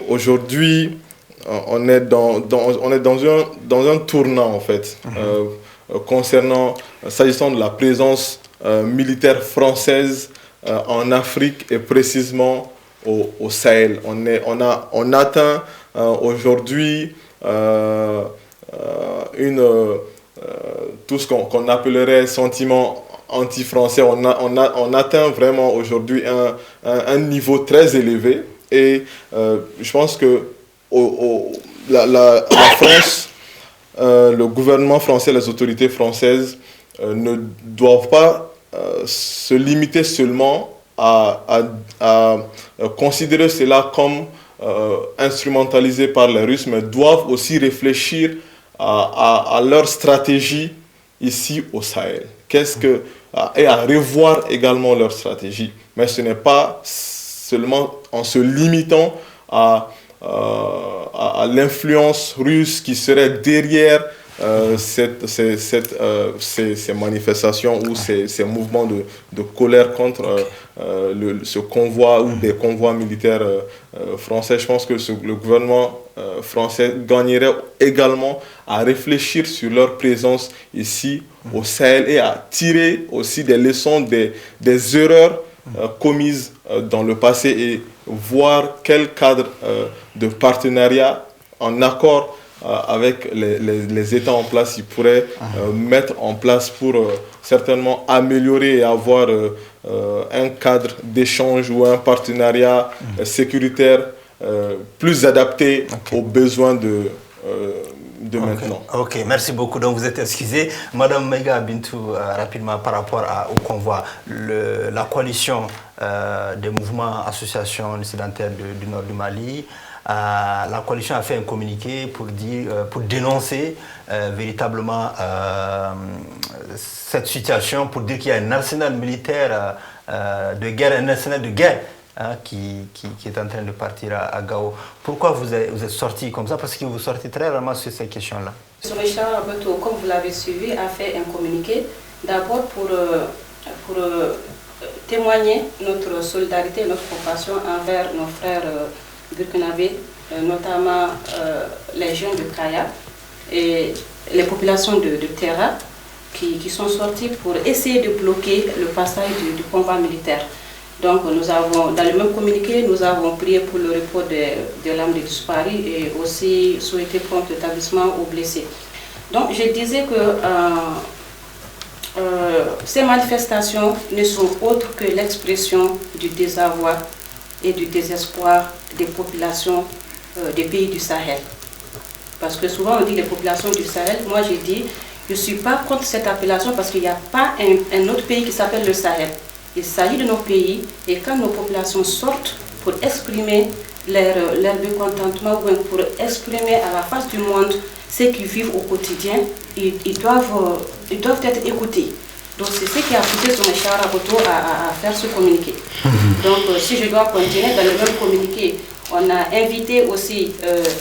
aujourd'hui, on est dans un tournant en fait, s'agissant de la présence militaire française en Afrique et précisément au Sahel. On atteint aujourd'hui tout ce qu'on appellerait sentiment anti-français. On atteint vraiment aujourd'hui un niveau très élevé et je pense que la France, le gouvernement français, les autorités françaises ne doivent pas se limiter seulement à considérer cela comme instrumentalisé par les Russes, mais doivent aussi réfléchir à leur stratégie ici au Sahel. Et à revoir également leur stratégie. Mais ce n'est pas seulement en se limitant à l'influence russe qui serait derrière ces manifestations ou ces mouvements de colère contre ce convoi ou des convois militaires français. Je pense que le gouvernement français gagnerait également à réfléchir sur leur présence ici au Sahel et à tirer aussi des leçons des erreurs commises dans le passé et voir quel cadre de partenariat en accord avec les États en place ils pourraient mettre en place pour certainement améliorer et avoir un cadre d'échange ou un partenariat sécuritaire plus adapté aux besoins de maintenant. Ok, merci beaucoup. Donc vous êtes excusé. Madame Maïga Bintou, rapidement par rapport au convoi, la coalition des mouvements associations sédentaires du nord du Mali, la coalition a fait un communiqué pour dénoncer véritablement cette situation, pour dire qu'il y a un arsenal militaire de guerre, un arsenal de guerre qui est en train de partir à Gao. Pourquoi vous êtes sorti comme ça? Parce que vous sortez très rarement sur ces questions-là. Richard Abeto, comme vous l'avez suivi, a fait un communiqué d'abord pour témoigner notre solidarité, notre compassion envers nos frères burkinabés, notamment les jeunes de Kaya et les populations de Terra qui sont sortis pour essayer de bloquer le passage du combat militaire. Donc nous avons, dans le même communiqué, nous avons prié pour le repos de l'âme des disparus et aussi souhaité prompt établissement aux blessés. Donc je disais que ces manifestations ne sont autres que l'expression du désarroi et du désespoir des populations des pays du Sahel. Parce que souvent on dit les populations du Sahel, moi j'ai dit, je ne suis pas contre cette appellation parce qu'il n'y a pas un autre pays qui s'appelle le Sahel. Il s'agit de nos pays et quand nos populations sortent pour exprimer leur mécontentement ou pour exprimer à la face du monde ce qu'ils vivent au quotidien, ils doivent être écoutés. Donc c'est ce qui a poussé son Richard Abeto à faire ce communiqué. Donc si je dois continuer, dans le même communiqué, on a invité aussi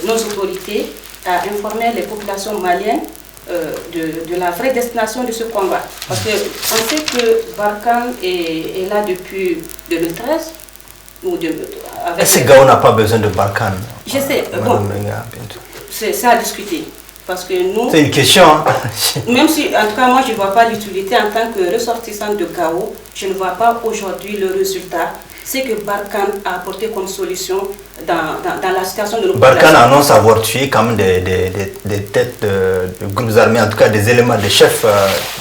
nos autorités à informer les populations maliennes de la vraie destination de ce combat. Parce qu'on sait que Barkhane est là depuis 2013. Est-ce que Gao n'a pas besoin de Barkhane? Je sais, bon, c'est à discuter. Parce que nous... C'est une question. Même si, en tout cas, moi, je ne vois pas l'utilité en tant que ressortissant de Gao, je ne vois pas aujourd'hui le résultat. C'est que Barkhane a apporté comme solution dans la situation de nos populations. Barkhane annonce avoir tué quand même des têtes de groupes armés, en tout cas des éléments de chefs,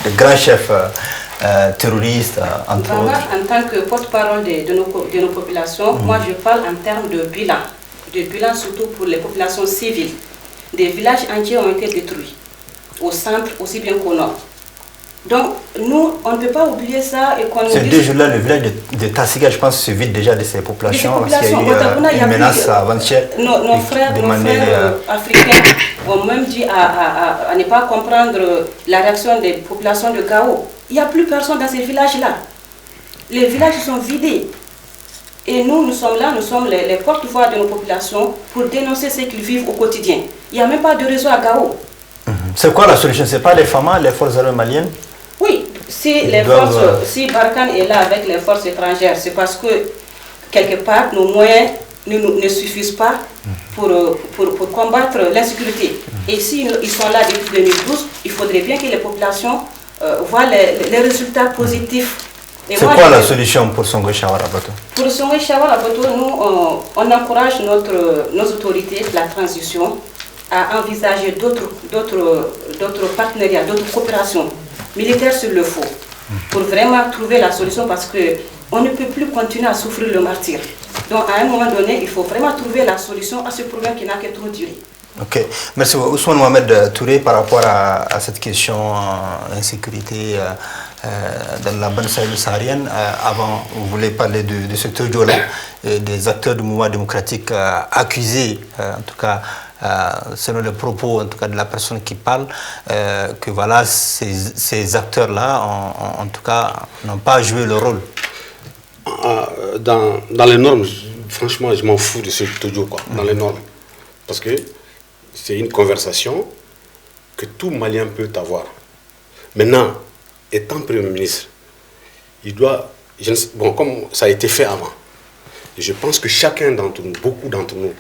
de grands chefs terroristes, entre autres. En tant que porte-parole de nos populations, moi je parle en termes de bilan surtout pour les populations civiles. Des villages entiers ont été détruits, au centre aussi bien qu'au nord. Donc, nous, on ne peut pas oublier ça et qu'on nous Ces 2 jours-là, le village de Tassiga, je pense, se vide déjà de ces populations. Parce qu'il y a eu une menace avant-hier. Nos frères africains ont même dit à ne pas comprendre la réaction des populations de Gao. Il n'y a plus personne dans ces villages-là. Les villages sont vidés. Et nous sommes là, nous sommes les porte-voix de nos populations pour dénoncer ce qu'ils vivent au quotidien. Il n'y a même pas de réseau à Gao. C'est quoi la solution? Ce n'est pas les FAMA, les forces armées maliennes? Oui, si Barkhane est là avec les forces étrangères, c'est parce que quelque part nos moyens ne suffisent pas pour combattre l'insécurité. Et s'ils sont là depuis 2012, il faudrait bien que les populations voient les résultats positifs. C'est quoi la solution pour Songo Chawara Abeto? Pour Songo Chawara Abeto, nous, on encourage nos autorités de la transition à envisager d'autres partenariats, d'autres coopérations militaires sur le fond, pour vraiment trouver la solution parce qu'on ne peut plus continuer à souffrir le martyre. Donc à un moment donné, il faut vraiment trouver la solution à ce problème qui n'a que trop duré. Ok, merci Ousmane Mohamed Touré par rapport à cette question d'insécurité dans la bande saharienne. Avant, vous voulez parler de ce tojo-là, des acteurs du mouvement démocratique accusés, en tout cas selon les propos en tout cas de la personne qui parle, que voilà, ces acteurs-là, en tout cas, n'ont pas joué le rôle. Dans les normes, franchement, je m'en fous de ce tojo, quoi, dans les normes. Parce que c'est une conversation que tout Malien peut avoir. Maintenant, étant Premier ministre, il doit, bon, comme ça a été fait avant, je pense que chacun d'entre nous, beaucoup d'entre nous,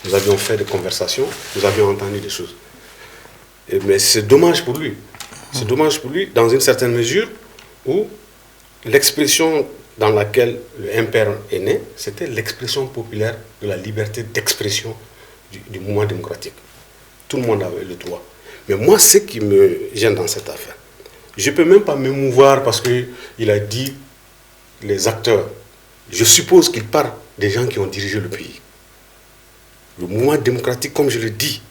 nous avions fait des conversations, nous avions entendu des choses. Mais c'est dommage pour lui. C'est dommage pour lui, dans une certaine mesure, où l'expression dans laquelle le MPR est né, c'était l'expression populaire de la liberté d'expression du mouvement démocratique. Tout le monde avait le droit. Mais moi, ce qui me gêne dans cette affaire, je ne peux même pas m'émouvoir parce qu'il a dit les acteurs. Je suppose qu'il parle des gens qui ont dirigé le pays. Le mouvement démocratique, comme je le dis,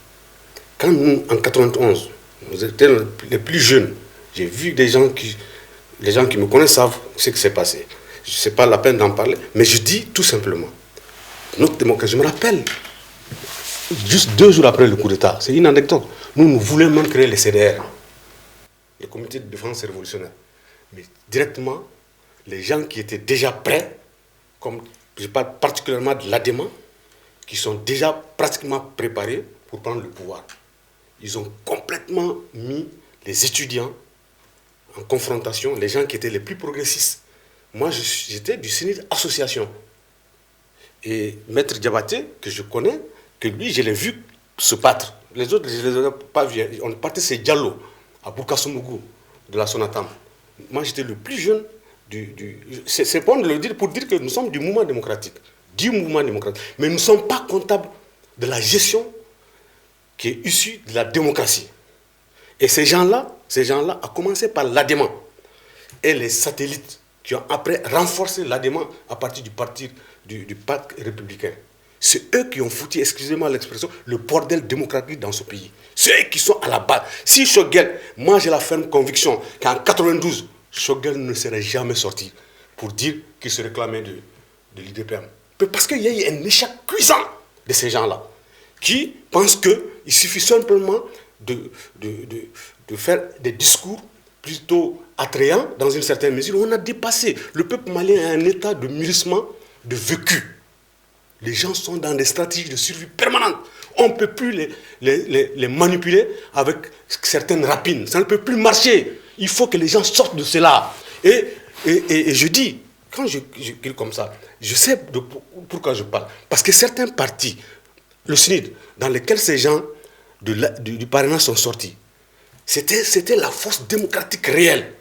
quand nous, en 91, nous étions les plus jeunes, j'ai vu les gens qui me connaissent savent ce qui s'est passé. Ce n'est pas la peine d'en parler, mais je dis tout simplement, notre démocratie, je me rappelle, juste 2 jours après le coup d'État, c'est une anecdote, nous voulions même créer les CDR, le comité de défense révolutionnaire. Mais directement, les gens qui étaient déjà prêts, comme je parle particulièrement de l'ADEMA, qui sont déjà pratiquement préparés pour prendre le pouvoir. Ils ont complètement mis les étudiants en confrontation, les gens qui étaient les plus progressistes. Moi, j'étais du CNID Association. Et Maître Diabaté, que je connais, que lui, je l'ai vu se battre. Les autres, je ne les ai pas vus. On est parti, c'est Diallo, à Boukassoumougou, de la Sonatam. Moi, j'étais le plus jeune c'est bon de le dire pour dire que nous sommes du mouvement démocratique. Mais nous ne sommes pas comptables de la gestion qui est issue de la démocratie. Et ces gens-là, à commencer par l'ADEMA et les satellites qui ont après renforcé l'ADEMA à partir du parti du pacte républicain. C'est eux qui ont foutu, excusez-moi l'expression, le bordel démocratique dans ce pays. C'est eux qui sont à la base. Si Choguel, moi j'ai la ferme conviction qu'en 92, Choguel ne serait jamais sorti pour dire qu'il se réclamait de l'IDPM. Parce qu'il y a eu un échec cuisant de ces gens-là qui pensent qu'il suffit simplement de faire des discours plutôt attrayants dans une certaine mesure. On a dépassé. Le peuple malien est un état de mûrissement, de vécu. Les gens sont dans des stratégies de survie permanentes. On ne peut plus les manipuler avec certaines rapines. Ça ne peut plus marcher. Il faut que les gens sortent de cela. Et je dis, quand je crie comme ça, je sais pourquoi je parle. Parce que certains partis, le SNID, dans lesquels ces gens du parrainage sont sortis, c'était la force démocratique réelle.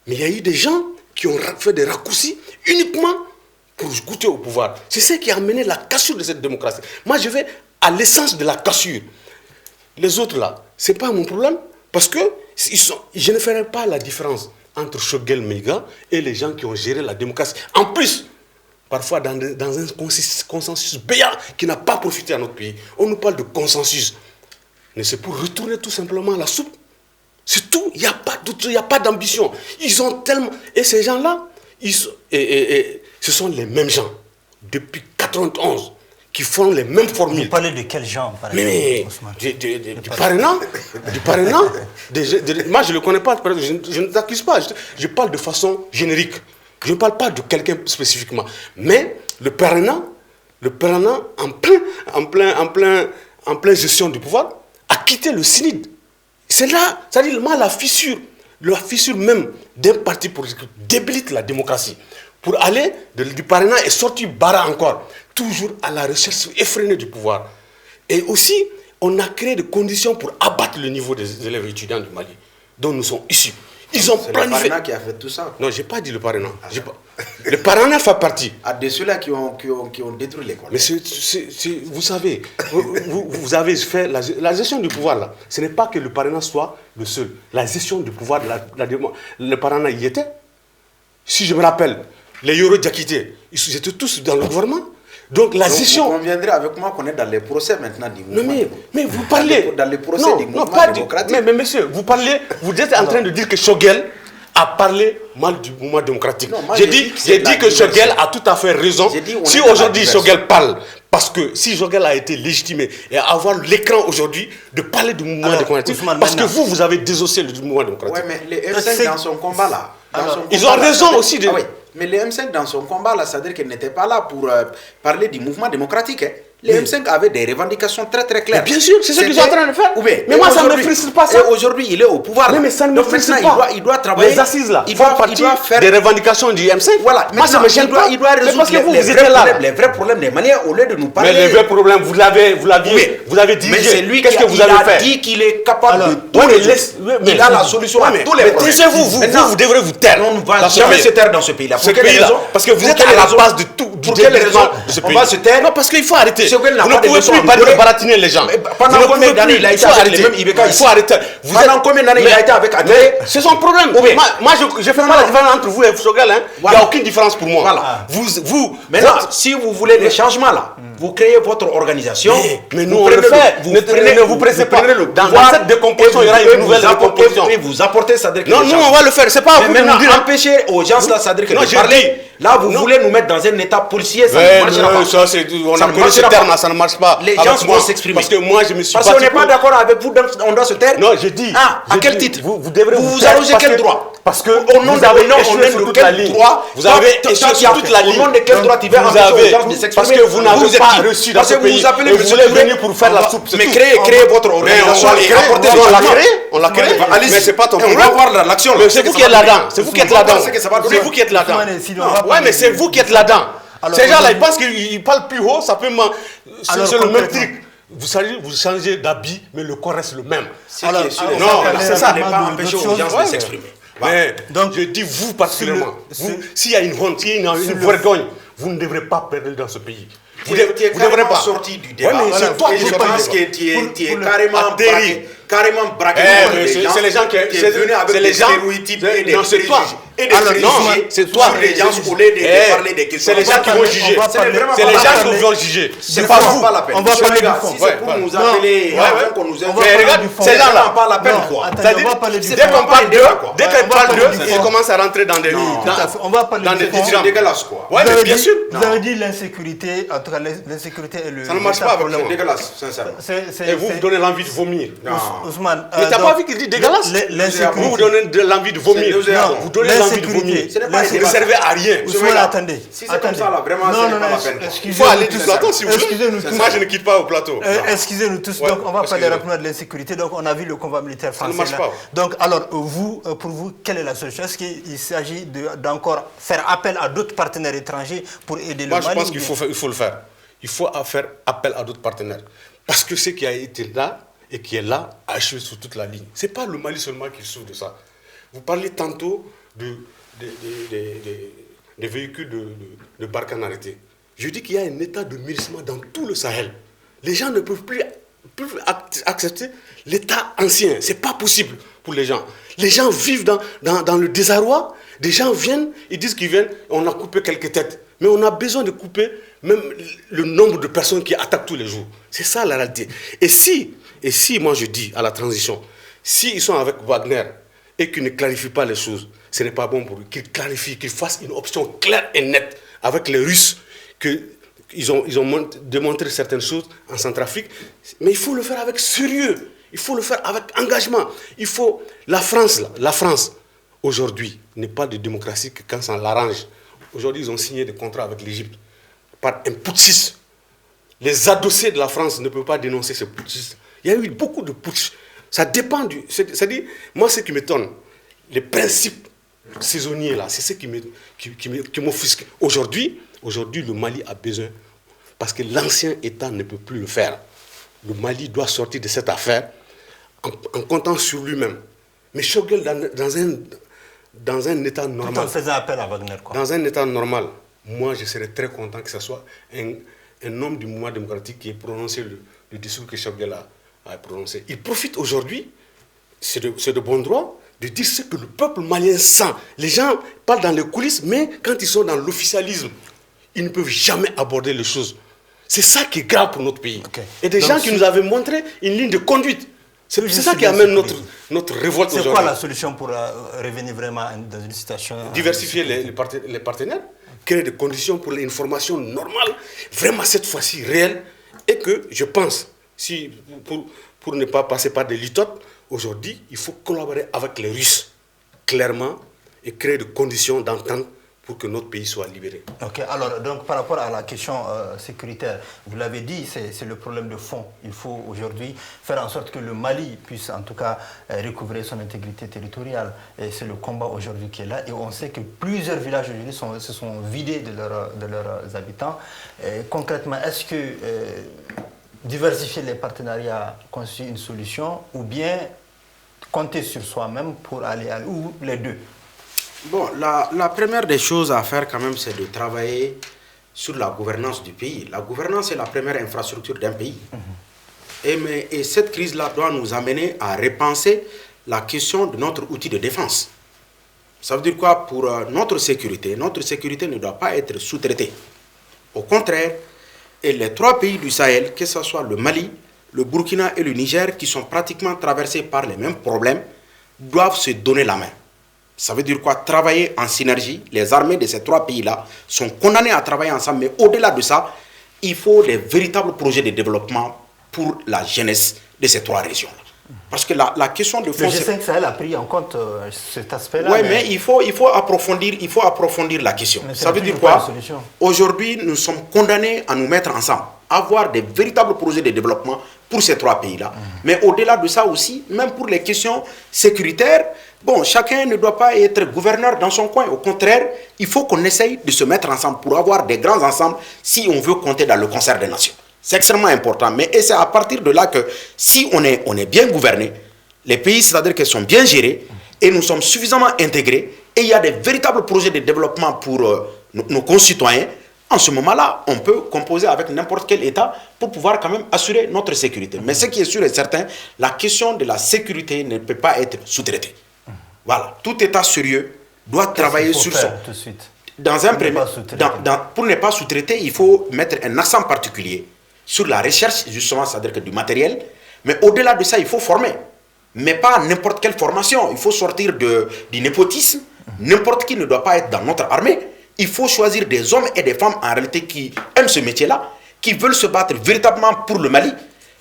Mais il y a eu des gens qui ont fait des raccourcis uniquement pour goûter au pouvoir. C'est ce qui a amené la cassure de cette démocratie. Moi, je vais à l'essence de la cassure. Les autres, là, ce n'est pas mon problème. Parce que je ne ferai pas la différence entre Choguel Maïga et les gens qui ont géré la démocratie. En plus, parfois dans un consensus béat qui n'a pas profité à notre pays. On nous parle de consensus. Mais c'est pour retourner tout simplement à la soupe. C'est tout. Il n'y a pas d'autre, il n'y a pas d'ambition. Ils ont tellement... Et ces gens-là, ce sont les mêmes gens, depuis 91, qui font les mêmes formules. Vous parlez de quels gens, par exemple, du parrainant. Moi, je ne le connais pas, je ne t'accuse pas. Je parle de façon générique. Je ne parle pas de quelqu'un spécifiquement. Mais le parrainant en pleine gestion du pouvoir, a quitté le CNID. C'est là, c'est-à-dire la fissure même d'un parti politique débilite la démocratie. Pour aller du parrainage et sortir Bara encore, toujours à la recherche effrénée du pouvoir. Et aussi, on a créé des conditions pour abattre le niveau des élèves étudiants du Mali, dont nous sommes issus. Ils ont planifié. C'est le parrainage qui a fait tout ça. Non, je n'ai pas dit le parrainage. Le parrainage fait partie. De ceux-là qui ont détruit l'école. Mais vous savez, vous avez fait la gestion du pouvoir là. Ce n'est pas que le parrainage soit le seul. La gestion du pouvoir, le parrainage y était. Si je me rappelle, les Yoro Diakité, ils étaient tous dans le gouvernement. Donc la gestion... Vous conviendrez avec moi qu'on est dans les procès maintenant du mouvement. Mais vous parlez... Dans les procès du mouvement démocratique. Mais monsieur, vous êtes en train de dire que Choguel a parlé mal du mouvement démocratique. J'ai dit que Choguel a tout à fait raison. Si aujourd'hui Choguel parle, parce que si Choguel a été légitimé et avoir l'écran aujourd'hui de parler du mouvement démocratique, parce que vous avez désossé le mouvement démocratique. Oui, mais les M5 dans son combat là... Ils ont raison aussi de... Ah oui, mais les M5 dans son combat là, c'est-à-dire qu'elle n'était pas là pour parler du mouvement démocratique. Hein. Les M5 avaient des revendications très très claires. Mais bien sûr, c'est ce qu'ils sont en train de faire. Mais moi, ça ne me frustre pas ça. Et aujourd'hui, il est au pouvoir. Mais ça ne me frustre pas. Il doit travailler. Les assises là, il doit faire des revendications du M5. Voilà. Moi, ça me gêne pas. Il doit résoudre les vrais problèmes des Maliens au lieu de nous parler. Mais les vrais problèmes, vous l'avez dirigé. Mais c'est lui Qu'est-ce que vous avez fait? Il a dit qu'il est capable de tout résoudre. Il a la solution à tous les problèmes. Taisez-vous, vous devrez vous taire. On ne va jamais se taire dans ce pays-là. Pour quelle raison? Parce que vous êtes à la base de tout. Pour quelle raison on va se taire? Non, parce qu'il faut arrêter. Vous ne pouvez plus baratiner les gens. Pendant combien d'années il a été avec les mêmes Ibeka ici? Il faut arrêter. Pendant combien d'années il a été avec Adé? C'est son problème. Moi, je ne fais pas la différence entre vous et Choguel. Il n'y a aucune différence pour moi. Voilà. Maintenant, si vous voulez des changements là, vous créez votre organisation. Mais nous, on le fait. Ne vous pressez pas. Dans cette décomposition, il y aura une nouvelle décomposition. Et vous apportez Sadrick. Non, nous, on va le faire. C'est pas à vous de nous dire. Empêcher aux gens là, Sadrick, de parler. Là, vous voulez nous mettre dans un état policier, ça ne marchera pas. On a connu ce terme, ça ne marche pas. Les gens vont s'exprimer. Parce que moi, je me suis Parce qu'on n'est pas d'accord avec vous, on doit se taire. Non, je dis. Ah, à quel titre? Vous devrez vous arrogez quel droit? Parce que au nom de quel droit? Vous avez échoué sur toute la ligne. Au nom de quel droit tu vas empêcher aux gens de s'exprimer? Parce que vous n'avez pas reçu dans ce pays. Et vous voulez venir pour faire la soupe. Mais créez votre organisation et apportez des changements. On l'a créé. Mais c'est pas ton problème. On va voir l'action. C'est vous qui êtes là-dedans. C'est vous qui êtes là-dedans. C'est vous qui êtes là-dedans. Ouais, mais c'est vous qui êtes là-dedans. Ces gens-là, ils pensent qu'ils parlent plus haut, ça peut. C'est le même truc. Vous changez d'habit, mais le corps reste le même. Non, c'est ça. Ça n'est pas empêcher aux gens de s'exprimer. Mais donc je dis vous particulièrement. S'il y a une honte, s'il y a une vergogne, vous ne devrez pas perdre dans ce pays. Vous ne devrez pas sortir du débat. C'est toi qui je pense que tu es carrément braqué. C'est les gens qui sont venus avec des stéréotypes et des préjugés. C'est toi. Les gens au lieu de parler des questions. C'est les gens qui vont juger. C'est les gens qui vont juger. C'est pas vous. On va parler du fond. Si c'est pour nous appeler, qu'on nous invite. Mais regarde, ces gens-là, pas la peine quoi. Dès qu'on parle d'eux, ils commencent à rentrer dans des on va parler du fond. C'est dégueulasse quoi. Ouais, mais bien sûr. Vous avez dit l'insécurité, en tout cas l'insécurité et le. Ça ne marche pas avec C'est dégueulasse, sincèrement. Et vous donnez l'envie de vomir. Ousmane. Mais t'as pas vu qu'il dit dégueulasse? Vous donnez l'envie de vomir. Vous donnez l'envie de vomir. Vous ne servez à rien. Ousmane, attendez. Si c'est comme ça là, vraiment, ce n'est pas la peine. Il faut aller du plateau si vous voulez. Moi, je ne quitte pas au plateau. Excusez-nous tous. Donc, on va parler rapidement de l'insécurité. Donc, on a vu le combat militaire français. Ça ne marche pas. Donc, alors, pour vous, quelle est la solution? Est-ce qu'il s'agit d'encore faire appel à d'autres partenaires étrangers pour aider le Mali? Moi, je pense qu'il faut le faire. Il faut faire appel à d'autres partenaires. Parce que ce qui a été là et qui est là a échoué sur toute la ligne. Ce n'est pas le Mali seulement qui souffre de ça. Vous parlez tantôt des véhicules de Barkhane arrêtés. Je dis qu'il y a un état de mûrissement dans tout le Sahel. Les gens ne peuvent plus accepter l'état ancien. Ce n'est pas possible pour les gens. Les gens vivent dans le désarroi. Des gens viennent, ils disent qu'ils viennent, on a coupé quelques têtes. Mais on a besoin de couper même le nombre de personnes qui attaquent tous les jours. C'est ça la réalité. Et si moi je dis à la transition, s'ils sont avec Wagner et qu'ils ne clarifient pas les choses, ce n'est pas bon pour eux. Qu'ils clarifient, qu'ils fassent une option claire et nette avec les Russes, qu'ils ont démontré certaines choses en Centrafrique. Mais il faut le faire avec sérieux. Il faut le faire avec engagement. La France, aujourd'hui, n'est pas de démocratie que quand ça l'arrange. Aujourd'hui, ils ont signé des contrats avec l'Égypte par un putschiste. Les adossés de la France ne peuvent pas dénoncer ces putschistes. Il y a eu beaucoup de putsch. Ça dépend du... C'est-à-dire, moi, ce qui m'étonne, les principes saisonniers, là, c'est ce qui m'offusque. Aujourd'hui, le Mali a besoin, parce que l'ancien État ne peut plus le faire. Le Mali doit sortir de cette affaire en comptant sur lui-même. Mais Choguel, dans un état normal... Tout en faisant appel à Wagner, quoi. Dans un état normal, moi, je serais très content que ce soit un homme du mouvement démocratique qui ait prononcé le discours que Choguel a prononcé. Il profite aujourd'hui, c'est de bon droit, de dire ce que le peuple malien sent. Les gens parlent dans les coulisses, mais quand ils sont dans l'officialisme, ils ne peuvent jamais aborder les choses. C'est ça qui est grave pour notre pays. Okay. Et des gens qui nous avaient montré une ligne de conduite. C'est ça qui amène notre révolte aujourd'hui. C'est quoi la solution pour revenir vraiment dans une situation... Diversifier les partenaires, créer des conditions pour l'information normale, vraiment cette fois-ci réelle, et que je pense, pour ne pas passer par des litotes, aujourd'hui, il faut collaborer avec les Russes, clairement, et créer des conditions d'entente pour que notre pays soit libéré. Ok, alors donc par rapport à la question sécuritaire, vous l'avez dit, c'est le problème de fond. Il faut aujourd'hui faire en sorte que le Mali puisse en tout cas recouvrer son intégrité territoriale. Et c'est le combat aujourd'hui qui est là. Et on sait que plusieurs villages aujourd'hui se sont vidés de leurs habitants. Et concrètement, est-ce que diversifier les partenariats constitue une solution ou bien compter sur soi-même pour aller à ou les deux? Bon, la première des choses à faire quand même, c'est de travailler sur la gouvernance du pays. La gouvernance est la première infrastructure d'un pays. Et cette crise-là doit nous amener à repenser la question de notre outil de défense. Ça veut dire quoi pour notre sécurité? Notre sécurité ne doit pas être sous-traitée. Au contraire, et les 3 pays du Sahel, que ce soit le Mali, le Burkina et le Niger, qui sont pratiquement traversés par les mêmes problèmes, doivent se donner la main. Ça veut dire quoi? Travailler en synergie. Les armées de ces 3 pays-là sont condamnées à travailler ensemble. Mais au-delà de ça, il faut des véritables projets de développement pour la jeunesse de ces 3 régions. Parce que la question de fond... Le G5 Sahel a pris en compte cet aspect-là. Oui, mais il faut approfondir la question. Ça veut dire quoi? Aujourd'hui, nous sommes condamnés à nous mettre ensemble, avoir des véritables projets de développement pour ces 3 pays-là. Mais au-delà de ça aussi, même pour les questions sécuritaires, bon, chacun ne doit pas être gouverneur dans son coin. Au contraire, il faut qu'on essaye de se mettre ensemble pour avoir des grands ensembles si on veut compter dans le concert des nations. C'est extrêmement important. Mais c'est à partir de là que si on est bien gouverné, les pays, c'est-à-dire qu'ils sont bien gérés et nous sommes suffisamment intégrés et il y a des véritables projets de développement pour nos concitoyens, en ce moment-là, on peut composer avec n'importe quel État pour pouvoir quand même assurer notre sécurité. Mais ce qui est sûr et certain, la question de la sécurité ne peut pas être sous-traitée. Voilà, tout État sérieux doit travailler sur ça. Tout de suite. Dans un premier, pour ne pas sous-traiter, il faut mettre un accent particulier sur la recherche, justement, c'est-à-dire que du matériel. Mais au-delà de ça, il faut former. Mais pas n'importe quelle formation. Il faut sortir du népotisme. N'importe qui ne doit pas être dans notre armée. Il faut choisir des hommes et des femmes en réalité qui aiment ce métier-là, qui veulent se battre véritablement pour le Mali.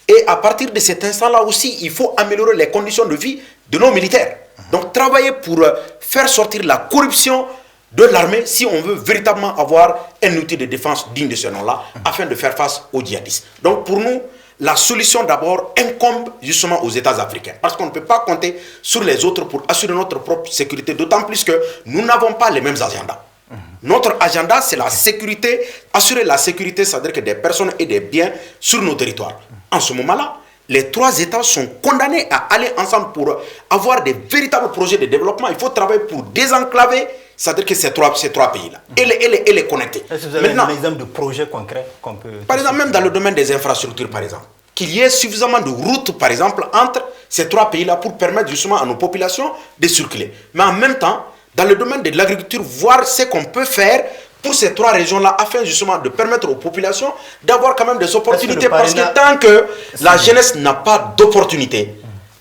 Et à partir de cet instant-là aussi, il faut améliorer les conditions de vie de nos militaires. Donc travailler pour faire sortir la corruption de l'armée si on veut véritablement avoir un outil de défense digne de ce nom-là afin de faire face aux djihadistes. Donc pour nous, la solution d'abord incombe justement aux États africains parce qu'on ne peut pas compter sur les autres pour assurer notre propre sécurité, d'autant plus que nous n'avons pas les mêmes agendas. Notre agenda, c'est la sécurité, assurer la sécurité, c'est-à-dire que des personnes et des biens sur nos territoires. En ce moment-là, les 3 États sont condamnés à aller ensemble pour avoir des véritables projets de développement. Il faut travailler pour désenclaver, c'est-à-dire que ces trois pays-là, et les connecter. Est-ce que vous avez un exemple de projet concret qu'on peut... Par exemple, même dans le domaine des infrastructures, par exemple, qu'il y ait suffisamment de routes, par exemple, entre ces 3 pays-là pour permettre justement à nos populations de circuler. Mais en même temps, dans le domaine de l'agriculture, voir ce qu'on peut faire pour ces 3 régions-là, afin justement de permettre aux populations d'avoir quand même des opportunités. Parce que tant que la jeunesse n'a pas d'opportunités,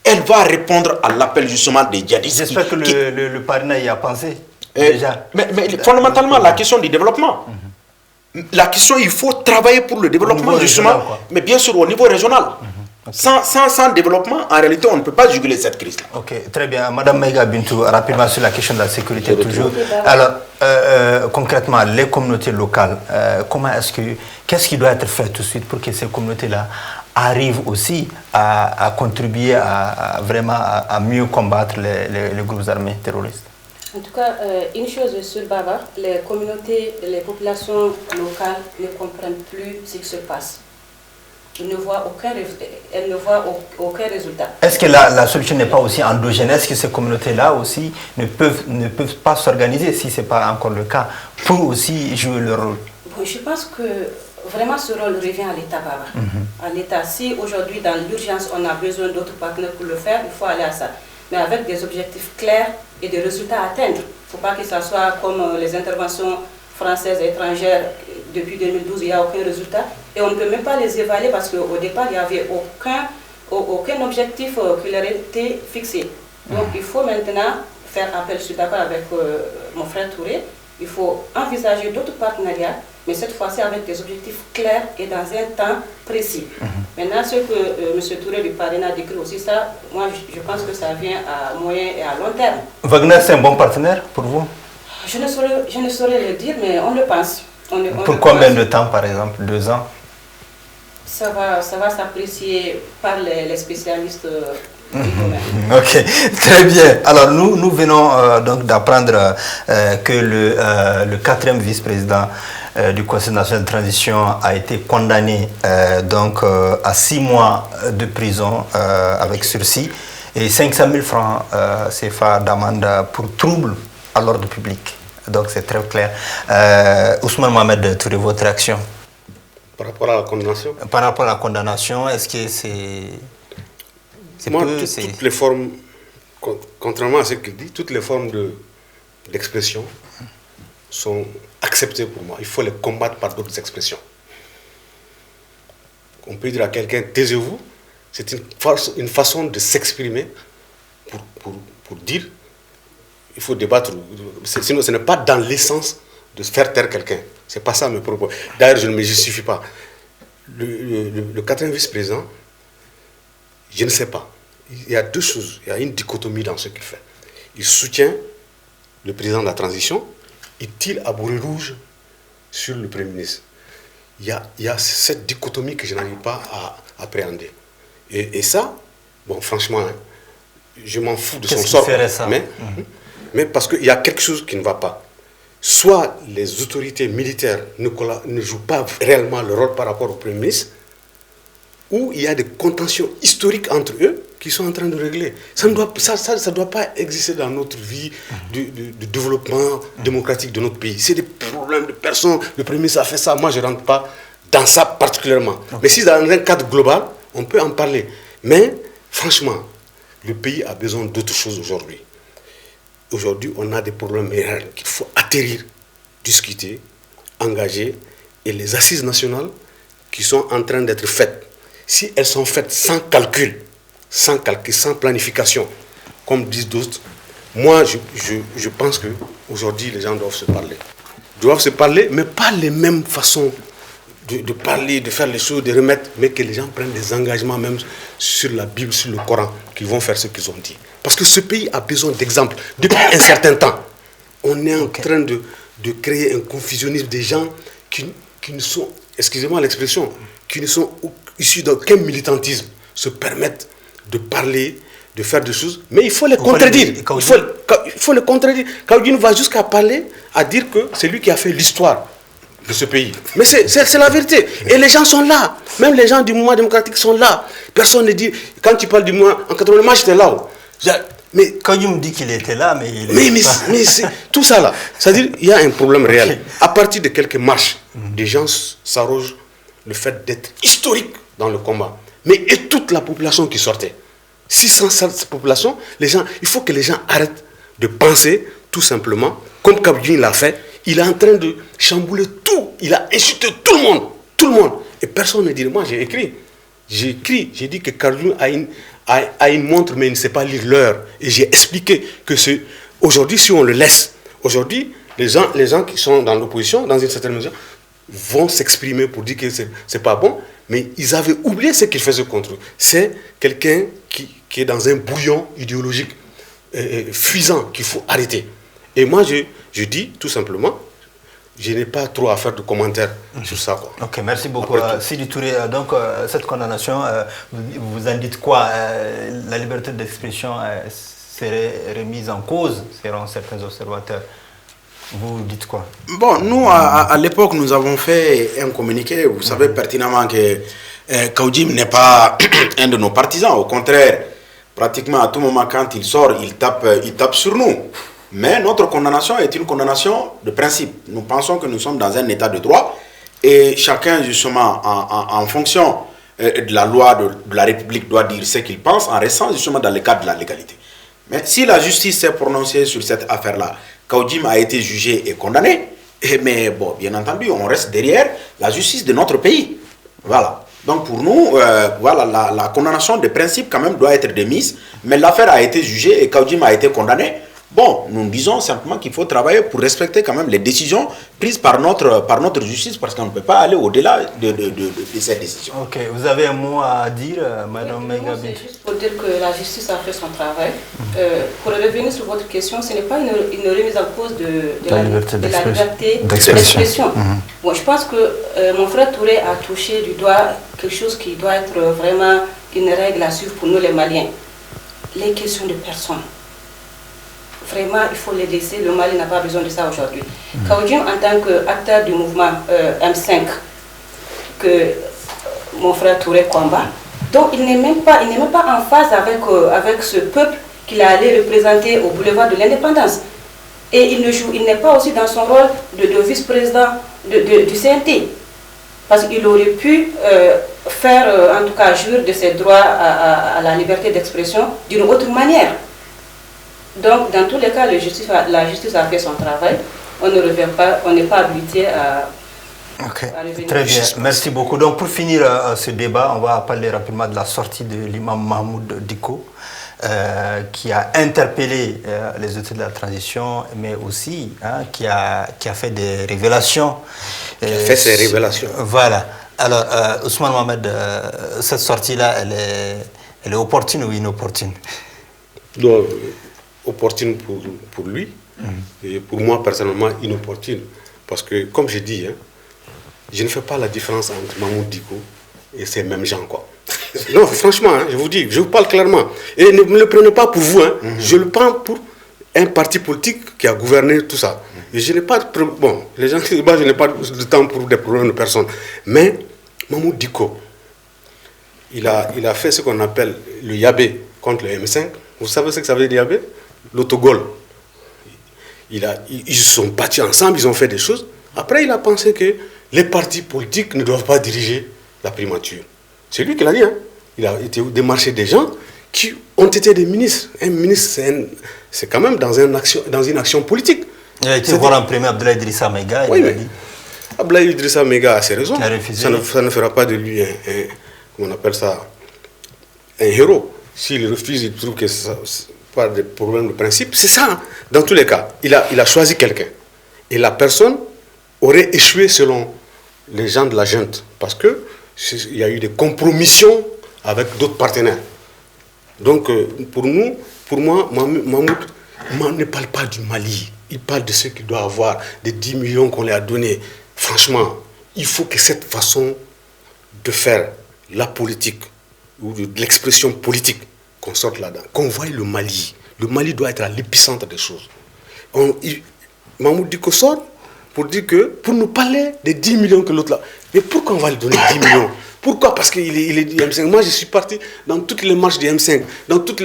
elle va répondre à l'appel justement des djihadistes. J'espère que le parrainage y a pensé déjà. Mais fondamentalement, la question du développement, la question, il faut travailler pour le développement justement, mais bien sûr au niveau régional. Sans développement, en réalité, on ne peut pas juguler cette crise-là. Ok, très bien. Madame Maïga Bintou, rapidement sur la question de la sécurité toujours. Alors, concrètement, les communautés locales, qu'est-ce qui doit être fait tout de suite pour que ces communautés-là arrivent aussi à contribuer vraiment à mieux combattre les groupes armés terroristes? En tout cas, une chose est sûre, Baba, les communautés, les populations locales ne comprennent plus ce qui se passe. Elles ne voient aucun résultat. Est-ce que la solution n'est pas aussi endogène? Est-ce que ces communautés-là aussi ne peuvent pas s'organiser, si ce n'est pas encore le cas, pour aussi jouer leur rôle? Bon, je pense que vraiment ce rôle revient à l'État, Baba. À l'État, si aujourd'hui dans l'urgence on a besoin d'autres partenaires pour le faire, il faut aller à ça. Mais avec des objectifs clairs et des résultats à atteindre. Il ne faut pas que ça soit comme les interventions françaises et étrangères. Depuis 2012, il n'y a aucun résultat. Et on ne peut même pas les évaluer parce qu'au départ, il n'y avait aucun objectif qui leur était fixé. Donc il faut maintenant faire appel, je suis d'accord avec mon frère Touré, il faut envisager d'autres partenariats, mais cette fois-ci avec des objectifs clairs et dans un temps précis. Maintenant, ce que M. Touré du Parrainage décrit aussi, ça, moi je pense que ça vient à moyen et à long terme. Wagner, c'est un bon partenaire pour vous? Je ne saurais le dire, mais on le pense. Pour combien de temps, par exemple? 2 ans? Ça va s'apprécier par les spécialistes du domaine. Ok, très bien. Alors nous venons donc d'apprendre que le 4e vice-président du Conseil national de transition a été condamné donc à 6 mois de prison avec sursis et 500 000 francs CFA d'amende pour trouble à l'ordre public. Donc c'est très clair. Ousmane Mohamed Touré, votre réaction? Par rapport à la condamnation? Par rapport à la condamnation, est-ce que c'est moi, toutes les formes, contrairement à ce qu'il dit, toutes les formes d'expression sont acceptées pour moi. Il faut les combattre par d'autres expressions. On peut dire à quelqu'un, taisez-vous, c'est une façon de s'exprimer pour dire, il faut débattre. Sinon, ce n'est pas dans l'essence de faire taire quelqu'un. Ce n'est pas ça mes propos. D'ailleurs, je ne me justifie pas. Le 4e vice-président, je ne sais pas. Il y a 2 choses. Il y a une dichotomie dans ce qu'il fait. Il soutient le président de la transition. Il tire à boulet rouge sur le Premier ministre. Il y a cette dichotomie que je n'arrive pas à appréhender. Et ça, bon, franchement, je m'en fous de son sort. Mais parce qu'il y a quelque chose qui ne va pas. Soit les autorités militaires ne jouent pas réellement le rôle par rapport au Premier ministre, ou il y a des contentions historiques entre eux qui sont en train de régler. Ça ne doit pas exister dans notre vie de développement démocratique de notre pays. C'est des problèmes de personnes. Le Premier ministre a fait ça. Moi, je ne rentre pas dans ça particulièrement. Okay. Mais si dans un cadre global, on peut en parler. Mais franchement, le pays a besoin d'autre chose aujourd'hui. Aujourd'hui, on a des problèmes réels qu'il faut atterrir, discuter, engager. Et les assises nationales qui sont en train d'être faites, si elles sont faites sans calcul, sans planification, comme disent d'autres, moi, je pense qu'aujourd'hui, les gens doivent se parler. Doivent se parler, mais pas les mêmes façons de parler, de faire les choses, de remettre, mais que les gens prennent des engagements même sur la Bible, sur le Coran, qu'ils vont faire ce qu'ils ont dit. Parce que ce pays a besoin d'exemples. Depuis un certain temps, on est en train de créer un confusionnisme des gens qui ne sont, excusez-moi l'expression, qui ne sont issus d'aucun militantisme, se permettent de parler, de faire des choses, mais il faut les contredire. Il faut les contredire. Kaoudine va jusqu'à parler, à dire que c'est lui qui a fait l'histoire de ce pays. Mais c'est la vérité. Et les gens sont là. Même les gens du mouvement démocratique sont là. Personne ne dit, quand tu parles du mouvement, en 80, moi j'étais là. Mais quand il me dit qu'il était là, mais c'est tout ça là. C'est-à-dire, il y a un problème réel. Okay. À partir de quelques marches, des gens s'arrogent le fait d'être historique dans le combat. Mais et toute la population qui sortait. Si sans cette population, il faut que les gens arrêtent de penser tout simplement, comme Kaboudjine l'a fait, il est en train de chambouler tout. Il a insulté tout le monde. Tout le monde. Et personne ne dit, moi j'ai écrit. J'ai dit que Kaboudjine a une montre, mais il ne sait pas lire l'heure. Et j'ai expliqué que aujourd'hui, si on le laisse, aujourd'hui, les gens qui sont dans l'opposition, dans une certaine mesure, vont s'exprimer pour dire que c'est pas bon, mais ils avaient oublié ce qu'ils faisaient contre eux. C'est quelqu'un qui est dans un bouillon idéologique fuisant qu'il faut arrêter. Et moi, je dis tout simplement, je n'ai pas trop à faire de commentaires sur ça. Quoi. Ok, merci beaucoup. Sidi Touré, donc cette condamnation, vous en dites quoi? La liberté d'expression serait remise en cause, selon certains observateurs. Vous dites quoi? Bon, nous, à l'époque, nous avons fait un communiqué. Vous savez pertinemment que Kaoudjim n'est pas un de nos partisans. Au contraire, pratiquement à tout moment, quand il sort, il tape sur nous. Mais notre condamnation est une condamnation de principe. Nous pensons que nous sommes dans un état de droit et chacun, justement, en fonction de la loi de la République, doit dire ce qu'il pense en restant justement dans le cadre de la légalité. Mais si la justice s'est prononcée sur cette affaire-là, Kaoudjim a été jugé et condamné, mais bon, bien entendu, on reste derrière la justice de notre pays. Voilà. Donc pour nous, voilà, la condamnation de principe quand même doit être démise, mais l'affaire a été jugée et Kaoudjim a été condamné. Bon, nous disons simplement qu'il faut travailler pour respecter quand même les décisions prises par notre justice, parce qu'on ne peut pas aller au-delà de ces décisions. Ok, vous avez un mot à dire, Madame Maïga? C'est juste pour dire que la justice a fait son travail. Pour revenir sur votre question, ce n'est pas une remise en cause de la liberté d'expression. Bon, je pense que mon frère Touré a touché du doigt quelque chose qui doit être vraiment une règle à suivre pour nous les Maliens. Les questions de personnes. Vraiment, il faut les laisser. Le Mali n'a pas besoin de ça aujourd'hui. Kaoudim, en tant qu'acteur du mouvement M5, que mon frère Touré combat, donc il n'est même pas en phase avec ce peuple qu'il a allé représenter au boulevard de l'Indépendance. Et il n'est pas aussi dans son rôle de vice-président du CNT. Parce qu'il aurait pu faire, en tout cas, jouir de ses droits à la liberté d'expression d'une autre manière. Donc, dans tous les cas, la justice a fait son travail. On ne revient pas, on n'est pas habilité à... Ok, très bien, merci beaucoup. Donc, pour finir ce débat, on va parler rapidement de la sortie de l'imam Mahmoud Dicko, qui a interpellé les autorités de la transition, mais aussi qui a fait des révélations. Qui a fait ses révélations. Voilà. Alors, Ousmane Mohamed, cette sortie-là, elle est opportune ou inopportune? Donc, opportune pour lui, et pour moi personnellement inopportune. Parce que, comme j'ai dit, je ne fais pas la différence entre Mahmoud Dicko et ces mêmes gens, quoi. Non, franchement, je vous dis, je vous parle clairement. Et ne me le prenez pas pour vous, je le prends pour un parti politique qui a gouverné tout ça. Et je n'ai pas de... Bon, les gens qui se battent, je n'ai pas de temps pour des problèmes de personnes. Mais Mahmoud Dicko, il a fait ce qu'on appelle le Yabé contre le M5. Vous savez ce que ça veut dire Yabé? L'autogol. Ils se sont battus ensemble, ils ont fait des choses. Après, il a pensé que les partis politiques ne doivent pas diriger la primature. C'est lui qui l'a dit. Il a été démarché des gens qui ont été des ministres. Un ministre, c'est quand même dans une action politique. Il a été voir en premier Abdoulaye Idrissa Mega. Oui, mais Abdoulaye Idrissa Mega a ses raisons. Ça ne fera pas de lui comment on appelle ça, un héros. S'il refuse, il trouve que c'est pas de problème de principe. C'est ça. Dans tous les cas, il a choisi quelqu'un. Et la personne aurait échoué selon les gens de la junte. Parce qu'il y a eu des compromissions avec d'autres partenaires. Donc, pour moi, Mahmoud ne parle pas du Mali. Il parle de ce qu'il doit avoir, des 10 millions qu'on lui a donnés. Franchement, il faut que cette façon de faire la politique, ou de l'expression politique, qu'on sorte là-dedans, qu'on voie le Mali. Le Mali doit être à l'épicentre des choses. Mahmoud Dicko sort pour dire que, pour nous parler des 10 millions que l'autre là. Mais pourquoi on va lui donner 10 millions? Pourquoi? Parce qu'il est du M5. Moi, je suis parti dans toutes les marches du M5. Dans tous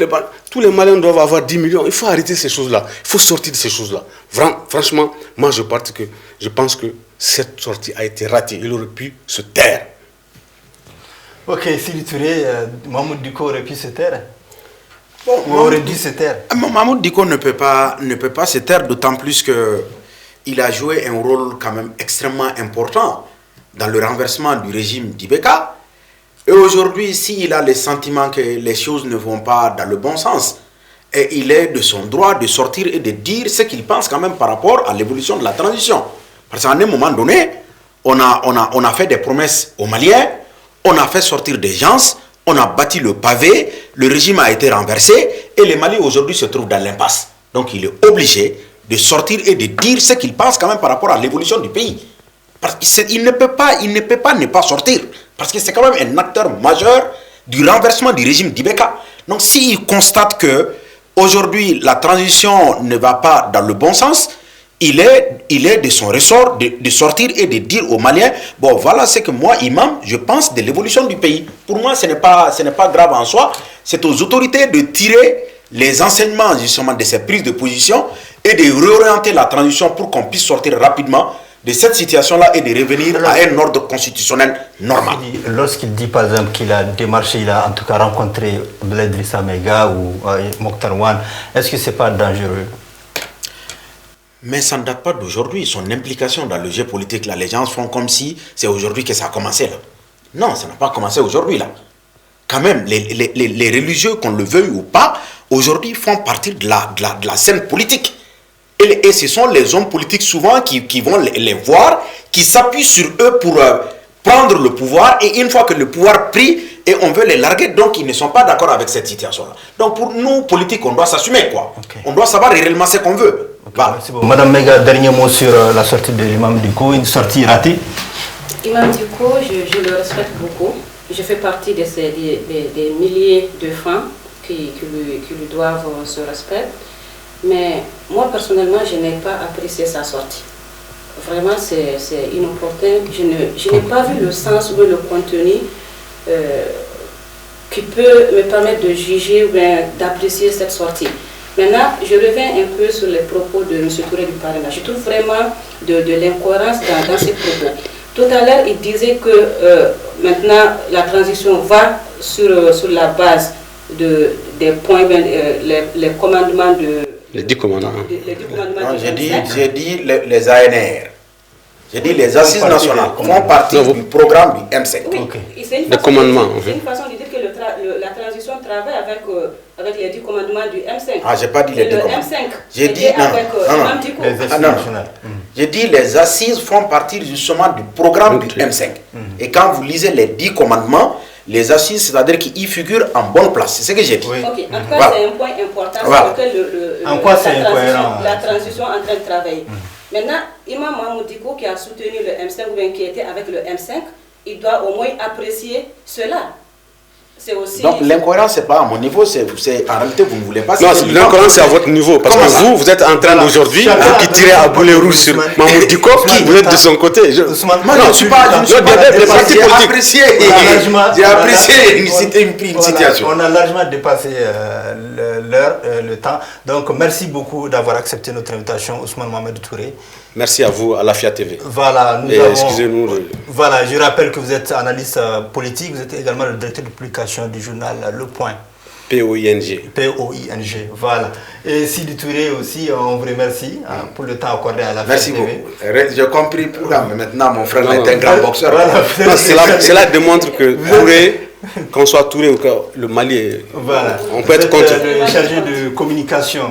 les Maliens doivent avoir 10 millions. Il faut arrêter ces choses-là. Il faut sortir de ces choses-là. Franchement, moi, je pense que cette sortie a été ratée. Il aurait pu se taire. Ok, Sidi Touré, Mahmoud Dicko aurait pu se taire. Bon, aurait dû se taire. Mahmoud Dicko ne peut pas se taire, d'autant plus qu'il a joué un rôle quand même extrêmement important dans le renversement du régime d'Ibeka. Et aujourd'hui, s'il a le sentiment que les choses ne vont pas dans le bon sens, et il est de son droit de sortir et de dire ce qu'il pense quand même par rapport à l'évolution de la transition. Parce qu'à un moment donné, on a fait des promesses aux Maliens, on a fait sortir des gens, on a bâti le pavé, le régime a été renversé, et le Mali aujourd'hui se trouve dans l'impasse. Donc il est obligé de sortir et de dire ce qu'il pense quand même par rapport à l'évolution du pays. Parce qu'il ne peut pas ne pas sortir. Parce que c'est quand même un acteur majeur du renversement du régime d'Ibeka. Donc s'il constate que aujourd'hui la transition ne va pas dans le bon sens, il est de son ressort de sortir et de dire aux Maliens, bon voilà ce que moi, imam, je pense de l'évolution du pays. Pour moi, ce n'est pas grave en soi. C'est aux autorités de tirer les enseignements justement de ces prises de position et de réorienter la transition pour qu'on puisse sortir rapidement de cette situation-là et de revenir à un ordre constitutionnel normal. Lorsqu'il dit par exemple qu'il a démarché, il a en tout cas rencontré Abdoulaye Idrissa Mega ou Mokhtar Wane, est-ce que ce n'est pas dangereux? Mais ça ne date pas d'aujourd'hui. Son implication dans le jeu politique, là, les gens font comme si c'est aujourd'hui que ça a commencé. Là. Non, ça n'a pas commencé aujourd'hui. Là. quand même, les religieux, qu'on le veuille ou pas, aujourd'hui font partie de la scène politique. Et ce sont les hommes politiques souvent qui vont les voir, qui s'appuient sur eux pour prendre le pouvoir, et une fois que le pouvoir pris, et on veut les larguer, donc ils ne sont pas d'accord avec cette situation-là. Donc pour nous, politiques, on doit s'assumer, quoi. Okay. On doit savoir réellement ce qu'on veut. Okay. Voilà. Madame Mega, dernier mot sur la sortie de l'imam Dicko, une sortie ratée. Imam Dicko, je le respecte beaucoup. Je fais partie des milliers de femmes qui lui doivent ce respect. Mais moi, personnellement, je n'ai pas apprécié sa sortie. Vraiment, c'est inopportun. Je n'ai pas vu le sens ou le contenu qui peut me permettre de juger ou d'apprécier cette sortie. Maintenant, je reviens un peu sur les propos de M. Touré du Parlement. Je trouve vraiment de l'incohérence dans ses propos. Tout à l'heure, il disait que maintenant, la transition va sur la base des points, les commandements de... Les 10 commandements. Non, j'ai dit les ANR. J'ai dit les assises nationales font partie du programme du M5. Oui, okay. Les commandements. C'est une façon de dire que la transition travaille avec les 10 commandements du M5. Ah, j'ai pas dit les 10 commandements. Le M5. J'ai dit J'ai dit les assises font partie justement du programme du M5. Et quand vous lisez les 10 commandements, les assises, c'est-à-dire qu'ils figurent en bonne place. C'est ce que j'ai dit. Oui. Ok, en tout cas, c'est un point important sur lequel la transition est en train de travailler. Maintenant, Imam Mahamoud Dicko, qui a soutenu le M5 ou bien qui était avec le M5, il doit au moins apprécier cela. Aussi... Donc l'incohérence, ce n'est pas à mon niveau, en réalité vous ne voulez pas... Non, l'incohérence c'est à votre niveau, parce que vous êtes en train d'aujourd'hui, vous qui tirez à boulet rouge sur Mahamoud Dicko, vous êtes de son côté. Moi je ne suis pas... J'ai apprécié une situation. On a largement dépassé l'heure, le temps. Donc merci beaucoup d'avoir accepté notre invitation, Ousmane Mohamed Touré. Merci à vous, à l'Afia TV. Voilà, excusez-nous. Voilà, je rappelle que vous êtes analyste politique, vous êtes également le directeur de publication du journal Le Point. POING. POING, voilà. Et Sidi Touré aussi, on vous remercie pour le temps accordé à l'Afia TV. Merci beaucoup. J'ai compris pourquoi, mais maintenant mon frère est un grand boxeur. Voilà. Cela démontre que Touré, qu'on soit Touré ou que le Mali est... Voilà. On peut être contre. Le chargé de communication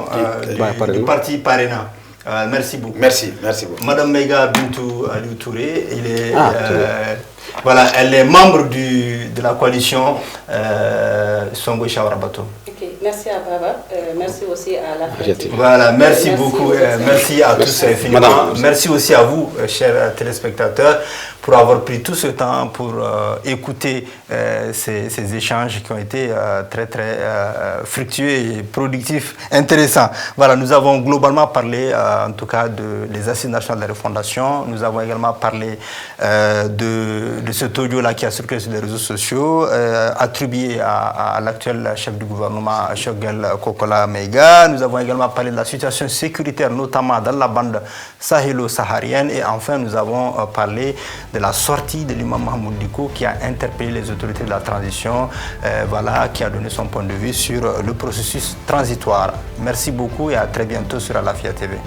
du parti Parena. Merci beaucoup. Merci beaucoup. Madame Mega Bintou Aliou Touré, voilà, elle est membre de la coalition Songo Chawara Bato. Ok, merci à Baba, merci aussi à la TV. Voilà, merci beaucoup, merci à tous infiniment. Merci aussi à vous, chers téléspectateurs, pour avoir pris tout ce temps pour écouter ces échanges qui ont été très fructueux et productifs, intéressants. Voilà, nous avons globalement parlé en tout cas des assises nationales de la refondation. Nous avons également parlé de cet audio-là qui a circulé sur les réseaux sociaux, attribué à l'actuel chef du gouvernement, Choguel Kokola Meiga. Nous avons également parlé de la situation sécuritaire, notamment dans la bande sahélo-saharienne. Et enfin, nous avons parlé de la sortie de l'imam Mahamoud Dicko qui a interpellé les autorités de la transition, voilà, qui a donné son point de vue sur le processus transitoire. Merci beaucoup et à très bientôt sur Alafia TV.